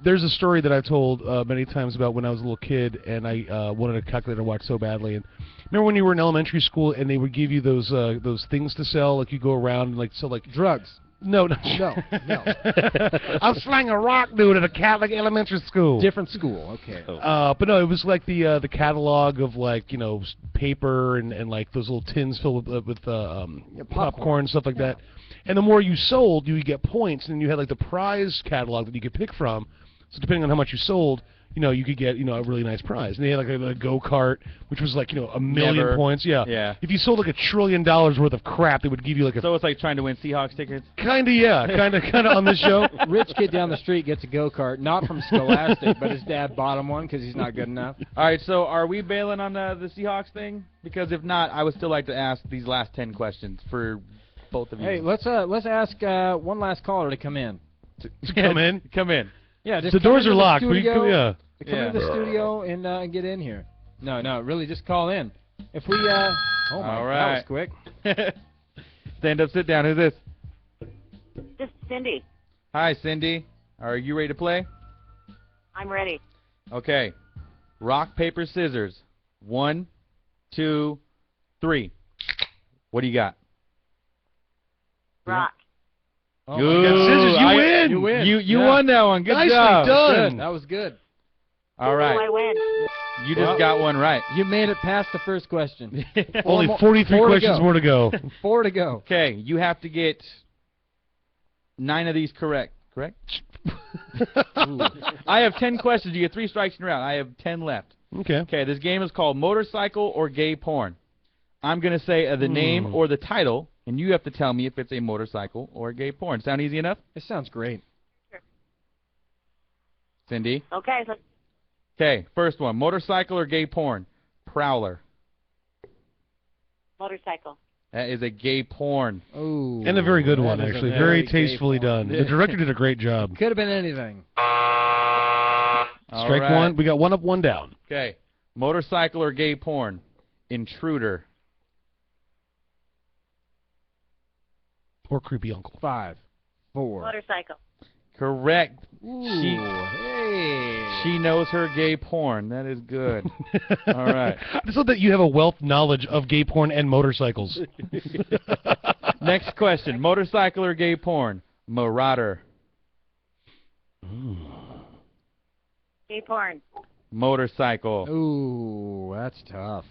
There's a story that I've told many times about when I was a little kid and I wanted a calculator watch so badly. And remember when you were in elementary school and they would give you those things to sell, like you go around and sell drugs. No. I'm slinging a rock, dude, at a Catholic elementary school. Different school, okay. But no, it was like the catalog of paper and those little tins filled with popcorn and stuff like that. And the more you sold, you would get points, and you had like the prize catalog that you could pick from. So depending on how much you sold, you could get, a really nice prize. And they had like a go-kart, which was like, a million points. Yeah. Yeah. If you sold like $1 trillion worth of crap, they would give you like a... So it's like trying to win Seahawks tickets? Kinda, yeah. Kinda on this show. Rich kid down the street gets a go-kart, not from Scholastic, but his dad bought him one because he's not good enough. All right, so are we bailing on the Seahawks thing? Because if not, I would still like to ask these last 10 questions for both of you. Hey, let's ask one last caller to come in. Come in? Come in. Yeah, just the doors are locked. Come yeah. into the studio and get in here. No, really, just call in. If we, oh my, all right. that was quick. Stand up, sit down. Who's this? This is Cindy. Hi, Cindy. Are you ready to play? I'm ready. Okay. Rock, paper, scissors. 1, 2, 3. What do you got? Rock. Oh, Good. You got scissors. You win. You win. You won that one. Good Nicely job. done. Good. That was good. All right. I win. You just got one right. You made it past the first question. Only 43 questions more to go. 4 to go. Okay, you have to get 9 of these correct. Correct? I have 10 questions. You get 3 strikes in a round. I have 10 left. Okay. Okay, this game is called Motorcycle or Gay Porn. I'm going to say the name or the title, and you have to tell me if it's a motorcycle or a gay porn. Sound easy enough? It sounds great. Sure. Cindy? Okay, so Okay, first one. Motorcycle or gay porn? Prowler. motorcycle. That is a gay porn. Ooh. And a very good that one, is a actually. very Very tastefully gay porn. done. The director did a great job. Could have been anything. All Strike right. one. We got 1 up, 1 down. Okay. Motorcycle or gay porn? Intruder. Or creepy uncle. 5, 4. Motorcycle. Correct. Hey. She knows her gay porn. That is good. All right. I just love that you have a wealth knowledge of gay porn and motorcycles. Next question. Motorcycle or gay porn? Marauder. Gay porn. Motorcycle. Ooh, that's tough.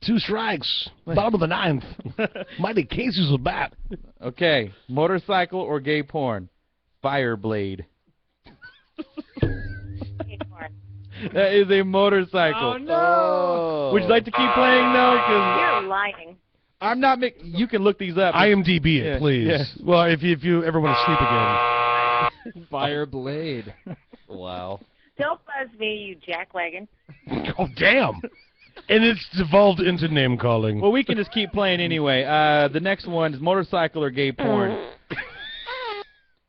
2 strikes. Bottom of the 9th. Mighty cases of bat. Okay. Motorcycle or gay porn? Fireblade. Gay porn. That is a motorcycle. Oh, no. Would you like to keep playing, though? Because You're lying. I'm not you can look these up. IMDb it, Yeah, please. yeah. Well, if you ever want to sleep again. Fireblade. Wow. Don't buzz me, you jackwagon. Oh, damn. And it's evolved into name calling. Well, we can just keep playing anyway. The next one is motorcycle or gay porn?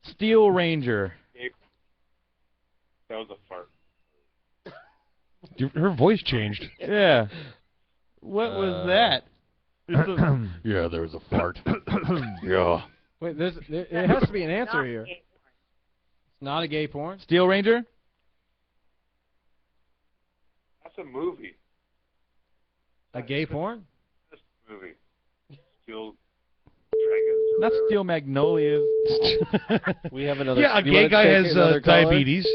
Steel Ranger. That was a fart. Her voice changed. Yeah. What was that? Yeah, there was a fart. Yeah. Wait, it has to be an answer here. It's not a gay porn? Steel Ranger? That's a movie. A gay porn? This movie. Steel Dragons. Not Steel Magnolias. We have another. Yeah, a you gay wanna guy take has another caller? diabetes,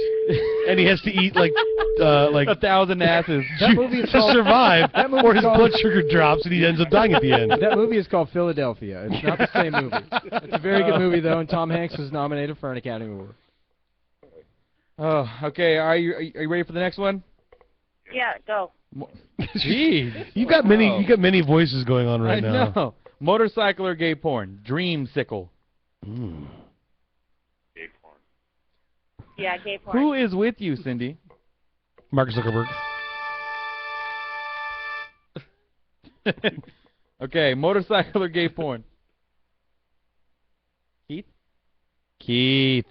and he has to eat like 1,000 asses. That movie is to called, survive, that movie's or his called- blood sugar drops and he ends up dying at the end. That movie is called Philadelphia. It's not the same movie. It's a very good movie, though, and Tom Hanks was nominated for an Academy Award. Oh, okay. Are you ready for the next one? Yeah, go. Jeez. You got many voices going on right I now. know. Motorcycle or gay porn? Dreamsicle. Gay porn. Yeah, gay porn. Who is with you, Cindy? Mark Zuckerberg. Okay, motorcycle or gay porn? Keith? Keith.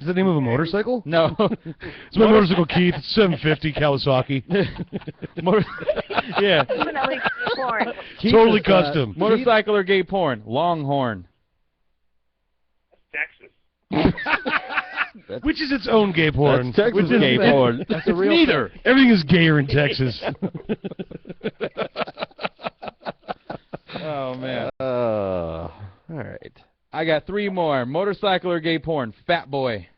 Is that the name of a motorcycle? No. It's my motorcycle, Keith. It's 750 Kawasaki. Yeah. Definitely gay porn. Totally custom. Motorcycle or gay porn? Longhorn. Texas. Which is its own gay porn. That's Texas Which is gay porn. That's a It's real neither. Everything is gayer in Texas. Oh, man. All right. I got 3 more. Motorcycle or gay porn? Fat boy.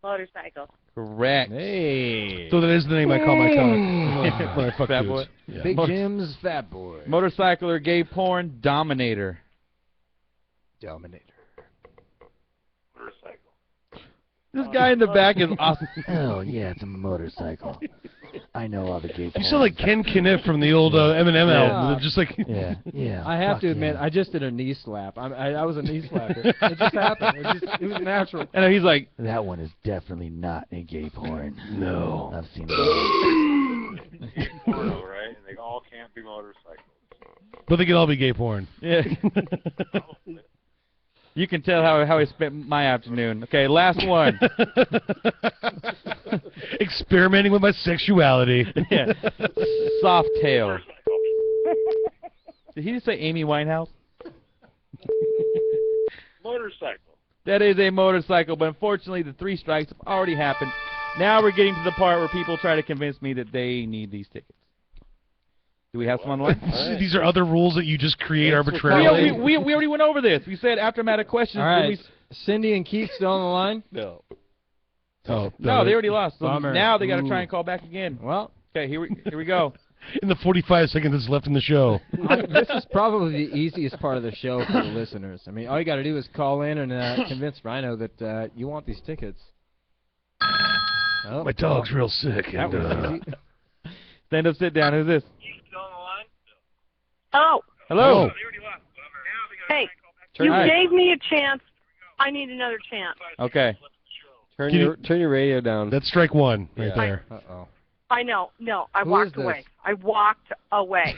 Motorcycle. Correct. Hey. So that is the name I call my cock. When I fuck Fat dudes. boy. Yeah. Big Jim's Fat Boy. Motorcycler, gay porn, dominator. Dominator. Motorcycle. This guy in the back is awesome. Oh, yeah, it's a motorcycle. I know all the gay You sound like Ken Kniff from the old Eminem album. Just like Yeah. I have fuck to admit, yeah. I just did a knee slap. I was a knee slapper. It just happened. It was natural. And he's like, That one is definitely not a gay porn. No. I've seen it. Porno, right? And they all can't be motorcycles. But they can all be gay porn. yeah. You can tell how I spent my afternoon. Okay, last one. Experimenting with my sexuality. Yeah. Soft tail. Did he just say Amy Winehouse? Motorcycle. That is a motorcycle, but unfortunately the 3 strikes have already happened. Now we're getting to the part where people try to convince me that they need these tickets. Do we have some on the line? These are other rules that you just create We arbitrarily. already went over this. We said after I'm out of questions. All right. Cindy and Keith still on the line? No. Oh, No, they already lost. So Bummer. now they got to try and call back again. Well, Okay, here we go. In the 45 seconds that's left in the show. this is probably the easiest part of the show for the listeners. I mean, all you got to do is call in and convince Rhino that you want these tickets. Oh, My dog's real sick. that And, was easy. Stand up, sit down. Who's this? Oh, Hello. hey, Turn you right. gave me a chance. I need another chance. Okay. Turn Can your radio down. that's strike one right Yeah. there. Uh-oh. I know. No, I Who walked is this? away. I walked away.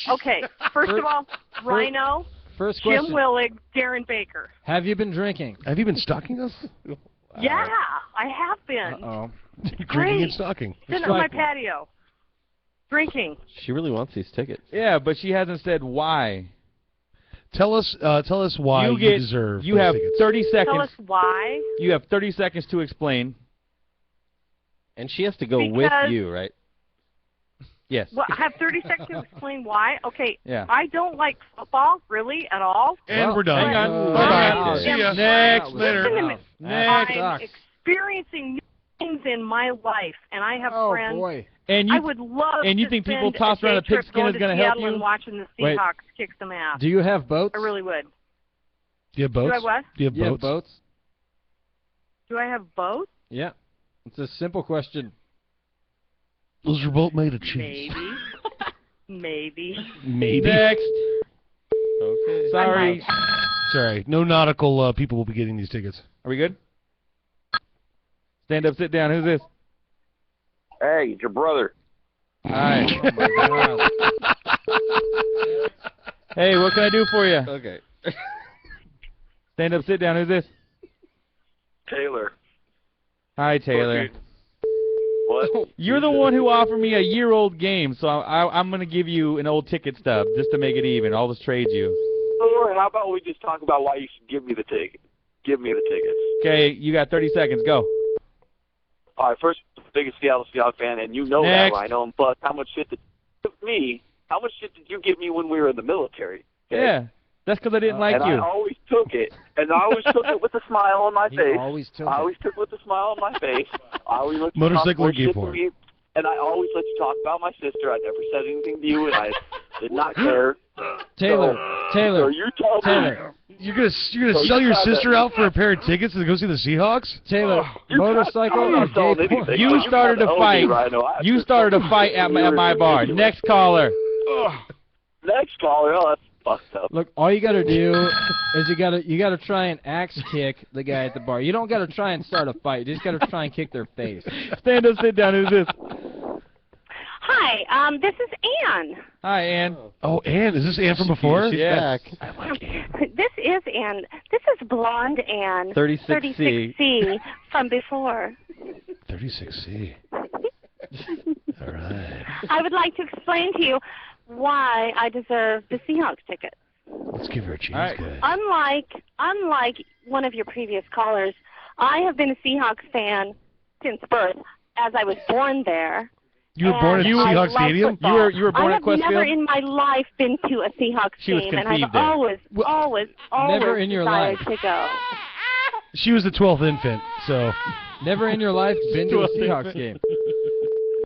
Okay, first of all, Rhino, First Jim question. Willig, Darren Baker. Have you been drinking? Have you been stalking us? Yeah, I have been. Uh-oh. Drinking and stalking. Sitting on my patio. Drinking. She really wants these tickets. Yeah, but she hasn't said why. Tell us why you deserve You those have tickets. 30 Tell seconds. us why. You have 30 seconds to explain. And she has to go with Because- you, right? Yes. Well, I have 30 seconds to explain why. Okay, Yeah. I don't like football, really, at all. And we're done. Hang on. Bye-bye. I See am- ya. Next. Later. Listen to me. Next. I'm experiencing new things in my life, and I have Oh, friends. boy. And I you would love and you to think people spend toss a around day a trip pigskin going is to gonna help Seattle you? and watching the Wait. Seahawks kick some ass. Do you have boats? I really would. Do you have boats? Do I what? Do you have You have boats? boats? Do I have both? Yeah. It's a simple question. Those are both made of cheese. Maybe. Maybe. Maybe. Next. Okay. Sorry. Sorry. No nautical people will be getting these tickets. Are we good? Stand up, sit down. Who's this? Hey, it's your brother. Hi. Oh, Hey, what can I do for you? Okay. Stand up, sit down. Who's this? Taylor. Hi, Taylor. What? You're the one who offered me a year-old game, so I'm going to give you an old ticket stub just to make it even. I'll just trade you. All right, how about we just talk about why you should give me the ticket? Give me the tickets. Okay, you got 30 seconds. Go. All right, first, biggest Seattle Seahawks fan, and you know Next. that, Rhino. And plus, how much shit did you give me when we were in the military? Okay? Yeah, that's because I didn't like and you. I always took it, and I always took it with a smile on my He face. always took I it. always took it with a smile on my face. I always let you Motorcycle talk more or gay shit porn? to me, and I always let you talk about my sister. I never said anything to you, and I did not care. Taylor, So Taylor, you tell Taylor, me. You're gonna So sell you your got sister that- out for a pair of tickets to go see the Seahawks? Taylor, You're motorcycle I'm or not selling gay porn? anything. You started a fight. You started a fight at my bar. Next caller. Next caller. Oh, that's fucked up. Look, all you gotta do is you gotta try and axe kick the guy at the bar. You don't gotta try and start a fight. You just gotta try and kick their face. Stand up, sit down. Who's this? Hi, this is Ann. Hi, Ann. Oh, Ann, is this Ann from before? She's Yes. back. This is Ann. This is Blonde Ann. 36C. 36C from before. 36C. All right. I would like to explain to you why I deserve the Seahawks ticket. Let's give her a chance, All right. guys. Unlike one of your previous callers, I have been a Seahawks fan since birth, as I was born there. You were born at and I Seahawks love Stadium? football. You were born I at have never Questfield? in my life been to a Seahawks She was game, and I've conceived there. always Never in your desired life. to go. She was the 12th infant, so Never in your life been to a Seahawks game.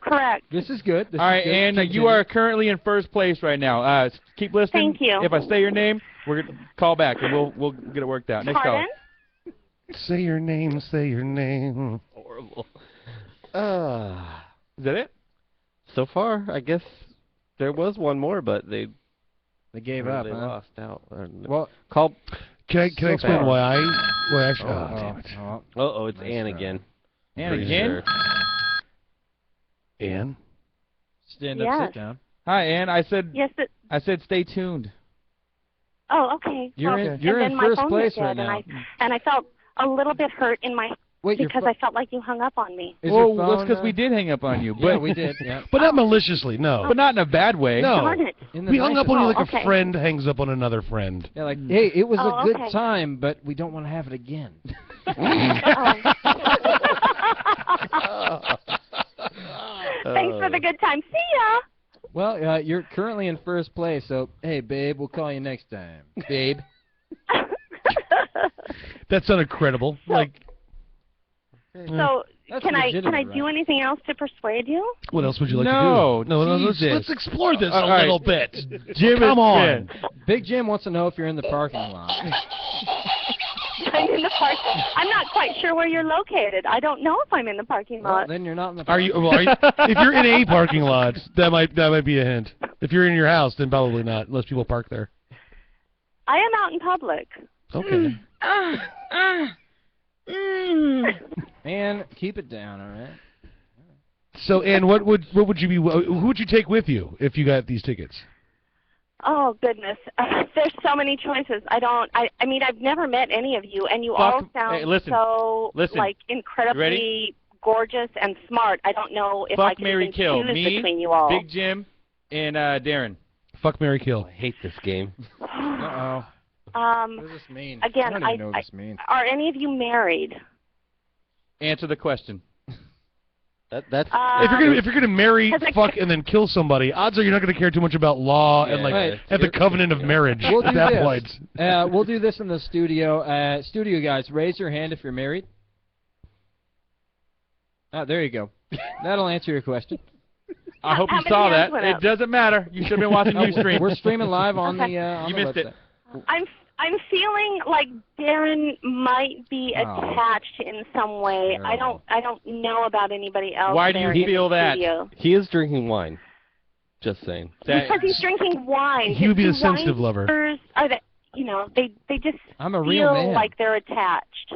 Correct. This is good. This All right, is good. and you Continue. are currently in first place right now. Keep listening. Thank you. If I say your name, we're gonna call back and we'll get it worked out. Next Pardon? call. Say your name. Say your name. Horrible. Is that it? So far, I guess there was one more, but they gave up. They huh? lost out. Well, call. Can I explain far. why I actually? Oh, damn it. Oh, it's Nice Ann try. again. Ann Pretty again? sure. Ann? Stand up, Yes. sit down. Hi, Ann. I said Yes. I said stay tuned. Oh, okay. You're Well, in- you're and in then my first phone place went dead, right and I felt a little bit hurt in my Wait, your because pho- I felt like you hung up on me. Is Well, your that's phone, because we did hang up on you. Yeah, But we did. Yeah. But not maliciously, no. But not in a bad way. No. Darn it. In the We hung up on you like okay. a friend hangs up on another friend. Yeah, like, hey, it was Oh, a good okay. time, but we don't want to have it again. Thanks for the good time. See ya. Well, you're currently in first place, so hey, babe, we'll call you next time. Babe. That sounded credible. Like, So That's can I legitimate, do right? anything else to persuade you? what else would you like No, to do? No, Jesus. let's explore this All a right. little bit. Jim Come is on. Big Jim wants to know if you're in the parking lot. I'm in the park. I'm not quite sure where you're located. I don't know if I'm in the parking Well, lot. then you're not in the Are parking you? Well, if you're in a parking lot, that might be a hint. If you're in your house, then probably not, unless people park there. I am out in public. Okay. And keep it down, all right? So, Ann, what would you be? Who would you take with you if you got these tickets? Oh goodness, there's so many choices. I mean, I've never met any of you, and you all sound hey, listen, so listen. like You incredibly ready? gorgeous and smart. I don't know if I Fuck, can marry, even kill. choose Me, between you all. Big Jim, and Darren. Fuck, marry, kill. I hate this game. Uh-oh. What does this mean? Again, I don't even know what this means. are any of you married? Answer the question. That's If you're gonna marry, Has a- fuck, and then kill somebody, odds are you're not gonna care too much about law and like Right. have the covenant of marriage We'll at do that this. point. We'll do this in the studio. Studio guys, raise your hand if you're married. Oh, there you go. That'll answer your question. I hope How you many saw hands that. went It up? doesn't matter. You should have been watching Ustream. We're streaming live on Okay. the You missed website. it. I'm feeling like Darren might be Oh. attached in some way. I don't know about anybody else. Why do there you in the feel that? studio. he is drinking wine. Just saying. Because he's drinking wine. He would be Do the sensitive lover. winers Are they, they just I'm a real feel man. like they're attached,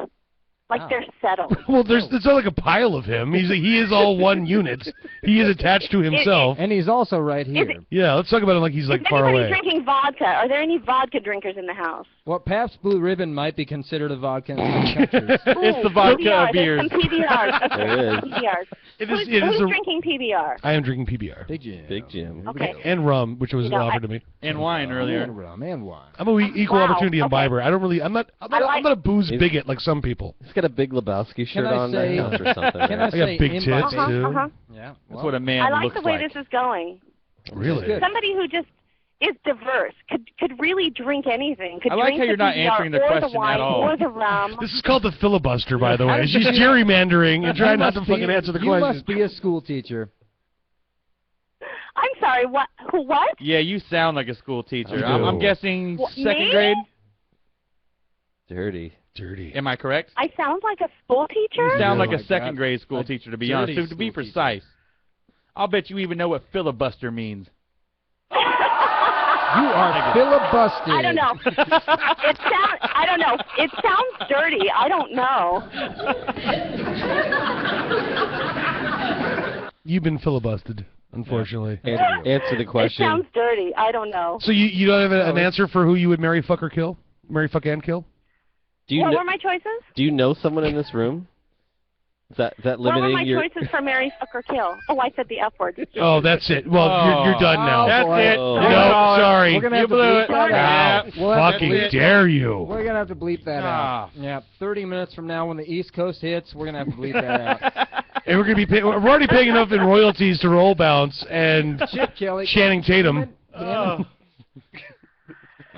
like Oh. they're settled. Well, there's not like a pile of him. He is all one unit. He is attached to himself. And he's also right here. Yeah, let's talk about him like he's like Is far anybody away. drinking vodka? Are there any vodka drinkers in the house? Well, Pabst Blue Ribbon might be considered a vodka in some countries. It's the Ooh, vodka PBR. of beers. There's some PBRs. Okay, There is. PBRs. It Who's, is- it is who's a- drinking PBR? I am drinking PBR. Big Jim. Big Jim. Okay. And rum, which was You know, offered to me. And wine earlier. And rum and wine. I'm a equal Wow, opportunity okay. imbiber. I'm not a booze He's- bigot like some people. He's got a big Lebowski shirt I on say- right now or something. Can right? I I got say big in tits, my- too. Yeah. That's what a man I like looks the way like. this is going. Really? Good. Somebody who just is diverse could really drink anything. Could I like drink how you're the not PBR answering the or question the wine at all. Or the rum. This is called the filibuster, by the way. She's gerrymandering and trying not to must be- fucking answer the You question. must be a school teacher. I'm sorry. What? Who? What? Yeah, you sound like a school teacher. You I'm do. guessing What, second me? grade. Dirty. Dirty. Am I correct? I sound like a school teacher. You sound like Oh a my second God. grade school A teacher, to be dirty honest. To be school teacher. precise. I'll bet you even know what filibuster means. You are filibustered. I don't know. I don't know. It sounds dirty. I don't know. You've been filibustered, unfortunately. Answer the It question. sounds dirty. I don't know. So you don't have an answer for who you would marry, fuck, or kill? Marry, fuck, and kill? Do you What know, were my choices? do you know someone in this room? Is that What were limiting my your? choices for marry, fuck, or kill? Oh, I said the F word. Oh, that's it. Well, you're done now. That's boy. it. Oh. You No, call it. sorry. We're gonna You have to blew bleep it. that Yeah. out. We'll have to Fucking bleep- dare you. We're gonna have to bleep that out. Yeah, 30 minutes from now, when the East Coast hits, we're gonna have to bleep that out. And we're gonna be we're already paying enough in royalties to Roll Bounce and Shit, Kelly. Channing Tatum. Damn it.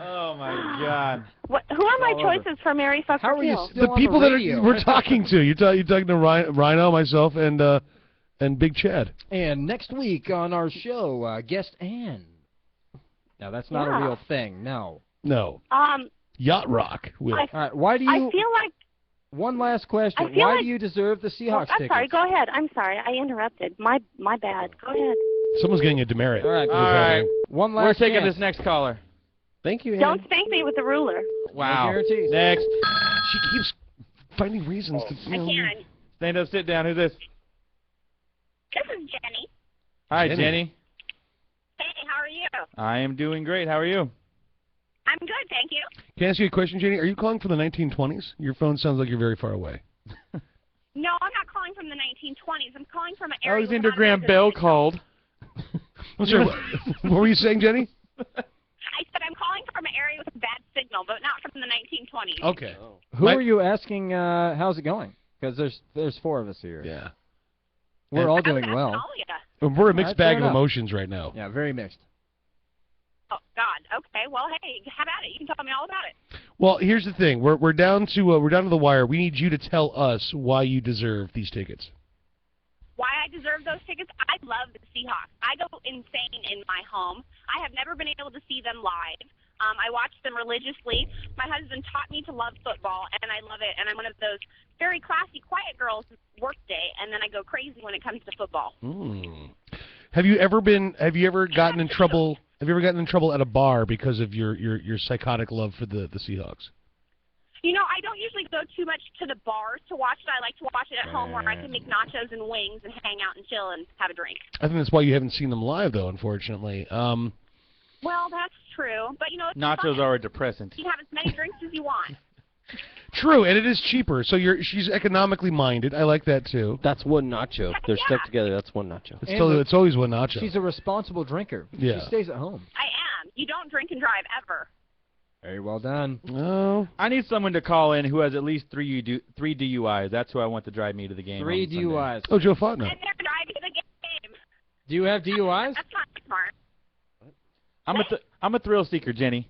Oh my God. What? Who are my All over. choices for Mary Fuck How or are you Kill? still The on people the that radio? we're talking to. You're talking to Rhino, myself, and Big Chad. And next week on our show, guest Ann. Now that's not a real thing. No. No. Yacht Rock. Will. All right. Why do you? I feel like. One last question. I feel Why like- do you deserve the Seahawks I'm tickets? sorry. Go ahead. I'm sorry. I interrupted. My bad. Go ahead. Someone's getting a demerit. All right. All right. One We're last taking chance. this next caller. Thank you, Ann. Don't spank me with the ruler. Wow. No guarantees. Next. She keeps finding reasons to. I can. Stand up, sit down. Who's this? This is Jenny. Hi, Jenny. Jenny. Hey, how are you? I am doing great. How are you? I'm good, thank you. Can I ask you a question, Jenny? Are you calling from the 1920s? Your phone sounds like you're very far away. No, I'm not calling from the 1920s. I'm calling from an area. Alexander without Graham a Bell business. called. I'm sorry. What were you saying, Jenny? I said I'm calling from an area with a bad signal, but not from the 1920s. Okay. Who are you asking? How's it going? Because there's four of us here. Yeah. We're all doing That's well. all ya. We're a mixed All right, fair bag of enough. emotions right now. Yeah, very mixed. Oh God. Okay. Well, hey, have at it. You can tell me all about it. Well, here's the thing. We're down to the wire. We need you to tell us why you deserve these tickets. Why I deserve those tickets? I love the Seahawks. I go insane in my home. I have never been able to see them live. I watch them religiously. My husband taught me to love football, and I love it. And I'm one of those very classy, quiet girls work day, and then I go crazy when it comes to football. Have you ever gotten in trouble? Have you ever gotten in trouble at a bar because of your psychotic love for the Seahawks? You know, I don't usually go too much to the bars to watch it. I like to watch it at home where I can make nachos and wings and hang out and chill and have a drink. I think that's why you haven't seen them live, though. Unfortunately. Well, that's true. But, you know, it's Nachos fun. are a depressant. You can have as many drinks as you want. True, and it is cheaper. So she's economically minded. I like that too. That's one nacho. They're stuck together. That's one nacho. It's always one nacho. She's a responsible drinker. Yeah. She stays at home. I am. You don't drink and drive ever. Very well done. No. I need someone to call in who has at least three DUIs. That's who I want to drive me to the game. 3 on Sunday. DUIs. Oh, Joe Fontenot. And they're driving to the game. Do you have DUIs? That's not smart. I'm a thrill seeker, Jenny.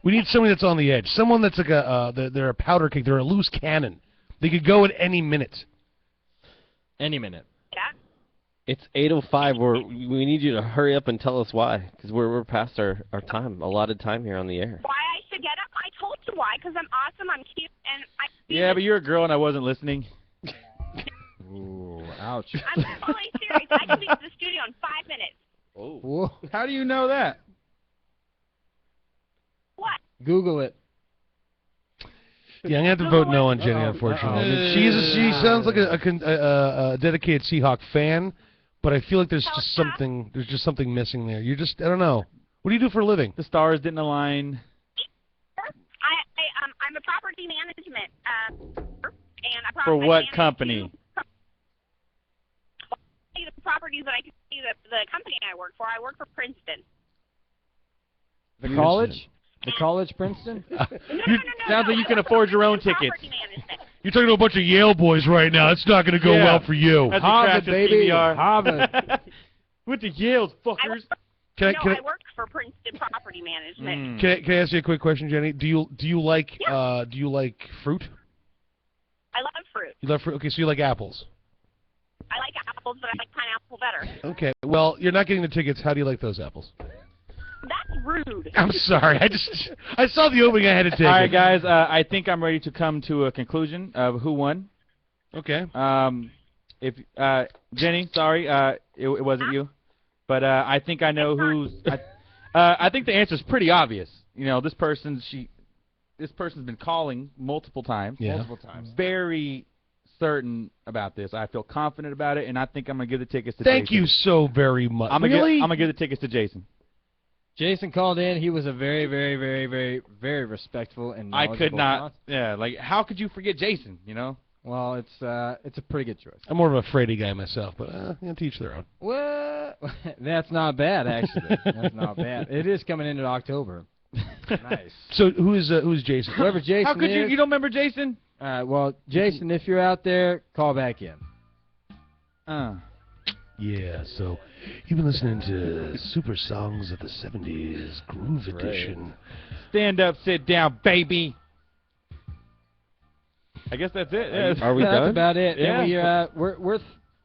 We need somebody that's on the edge. Someone that's like they're a powder keg. They're a loose cannon. They could go at any minute. Any minute. Yeah. It's 8:05. We need you to hurry up and tell us why, because we're past our time, allotted time here on the air. Why I should get up? I told you why. Because I'm awesome. I'm cute, and I. Yeah, but you're a girl and I wasn't listening. Ooh, ouch. I'm totally serious. I can be to the studio in 5 minutes. Oh. Whoa. How do you know that? What? Google it. Yeah, I'm gonna have to vote no on Jenny, unfortunately. She sounds like a dedicated Seahawk fan, but I feel like there's just something missing there. I don't know. What do you do for a living? The stars didn't align. I'm a property management, and I For what manage company? the properties that I can see the company I work for. I work for Princeton. The college? The college, Princeton? Sounds like you can afford your own tickets. Property management. You're talking to a bunch of Yale boys right now. It's not going to go well for you. That's Harvard, baby. Harvard. With the Yales, fuckers. I work for Princeton Property Management. Can I ask you a quick question, Jenny? Do you like fruit? I love fruit. You love fruit. Okay, so you like apples. I like apples, but I like pineapple better. Okay. Well, you're not getting the tickets. How do you like those apples? That's rude. I'm sorry. I saw the opening. I had to take it. All right, guys. I think I'm ready to come to a conclusion of who won. Okay. If Jenny, sorry, it wasn't you, but I think I know who's. I think the answer's pretty obvious. You know, this person's been calling multiple times. Yeah. Multiple times. Very certain about this. I feel confident about it, and I think I'm gonna give the tickets to Jason. Thank you so very much. I'm gonna give the tickets to Jason. Jason called in. He was a very, very, very, very, very respectful and I knowledgeable could not. boss. Yeah, like how could you forget Jason? You know. Well, it's a pretty good choice. I'm more of a Freddy guy myself, but teach their own. Well, that's not bad, actually. That's not bad. It is coming into October. Nice. So who's Jason? Whoever Jason How could is, you don't remember Jason? All right, well, Jason, if you're out there, call back in. Yeah, so you've been listening to Super Songs of the 70s, Groove Edition. Stand up, sit down, baby. I guess that's it. Are we done? That's about it. Yeah. And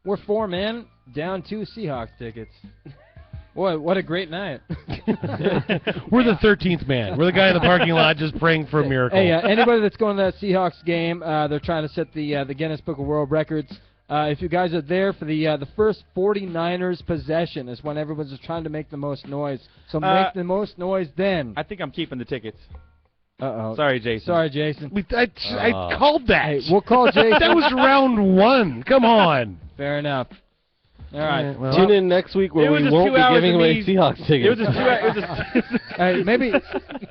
we're 4 men down 2 Seahawks tickets. Boy, what a great night. We're the 13th man. We're the guy in the parking lot just praying for a miracle. Hey, anybody that's going to that Seahawks game, they're trying to set the Guinness Book of World Records. If you guys are there for the first 49ers possession is when everyone's just trying to make the most noise. So make the most noise then. I think I'm keeping the tickets. Uh-oh. Sorry, Jason. Sorry, Jason. I called that. Hey, we'll call Jason. That was round 1. Come on. Fair enough. All right. Well, tune in next week where we won't be giving away Seahawks tickets. It was just 2 hours. Hey, maybe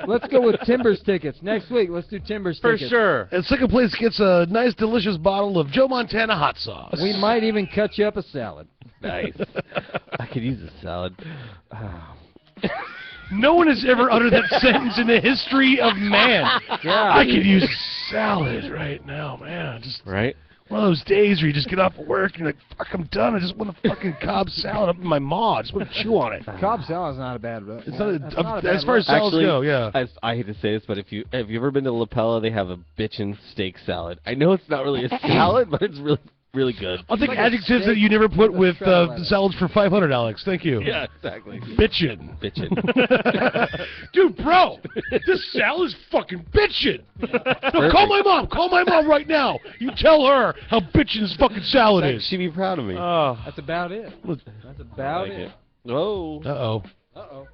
let's go with Timbers tickets. Next week, let's do Timbers tickets. For sure. And second place gets a nice, delicious bottle of Joe Montana hot sauce. We might even cut you up a salad. Nice. I could use a salad. No one has ever uttered that sentence in the history of man. Yeah. I could use a salad right now, man. Just right? One of those days where you just get off of work and you're like, fuck, I'm done. I just want a fucking Cobb salad up in my maw. I just want to chew on it. Cobb salad's not a bad. It's not as far as salads go, yeah. I hate to say this, but have you ever been to La Pella? They have a bitchin' steak salad. I know it's not really a salad, but it's really good. I'll take adjectives that you never put with salads for $500, Alex. Thank you. Yeah, exactly. Bitchin'. Dude, bro, this salad's fucking bitchin'. No, call my mom. Call my mom right now. You tell her how bitchin' this fucking salad is. She'd be proud of me. That's about it. That's about it. Oh. Uh-oh. Uh-oh.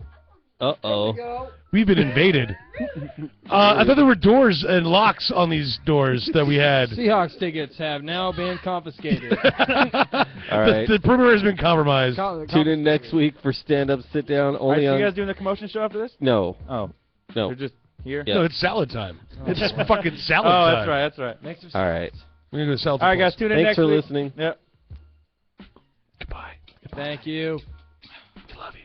Uh-oh. We've been invaded. I thought there were doors and locks on these doors that we had. Seahawks tickets have now been confiscated. All right. The perimeter has been compromised. Tune in next week for Stand Up, Sit Down. Only Are you guys doing the commotion show after this? No. Oh. No. They're just here? Yeah. No, it's salad time. It's fucking salad time. time. That's right. All right. We're going to go to salad. All right, guys, tune in Thanks next for week. listening. Yep. Goodbye. Thank you. Love you.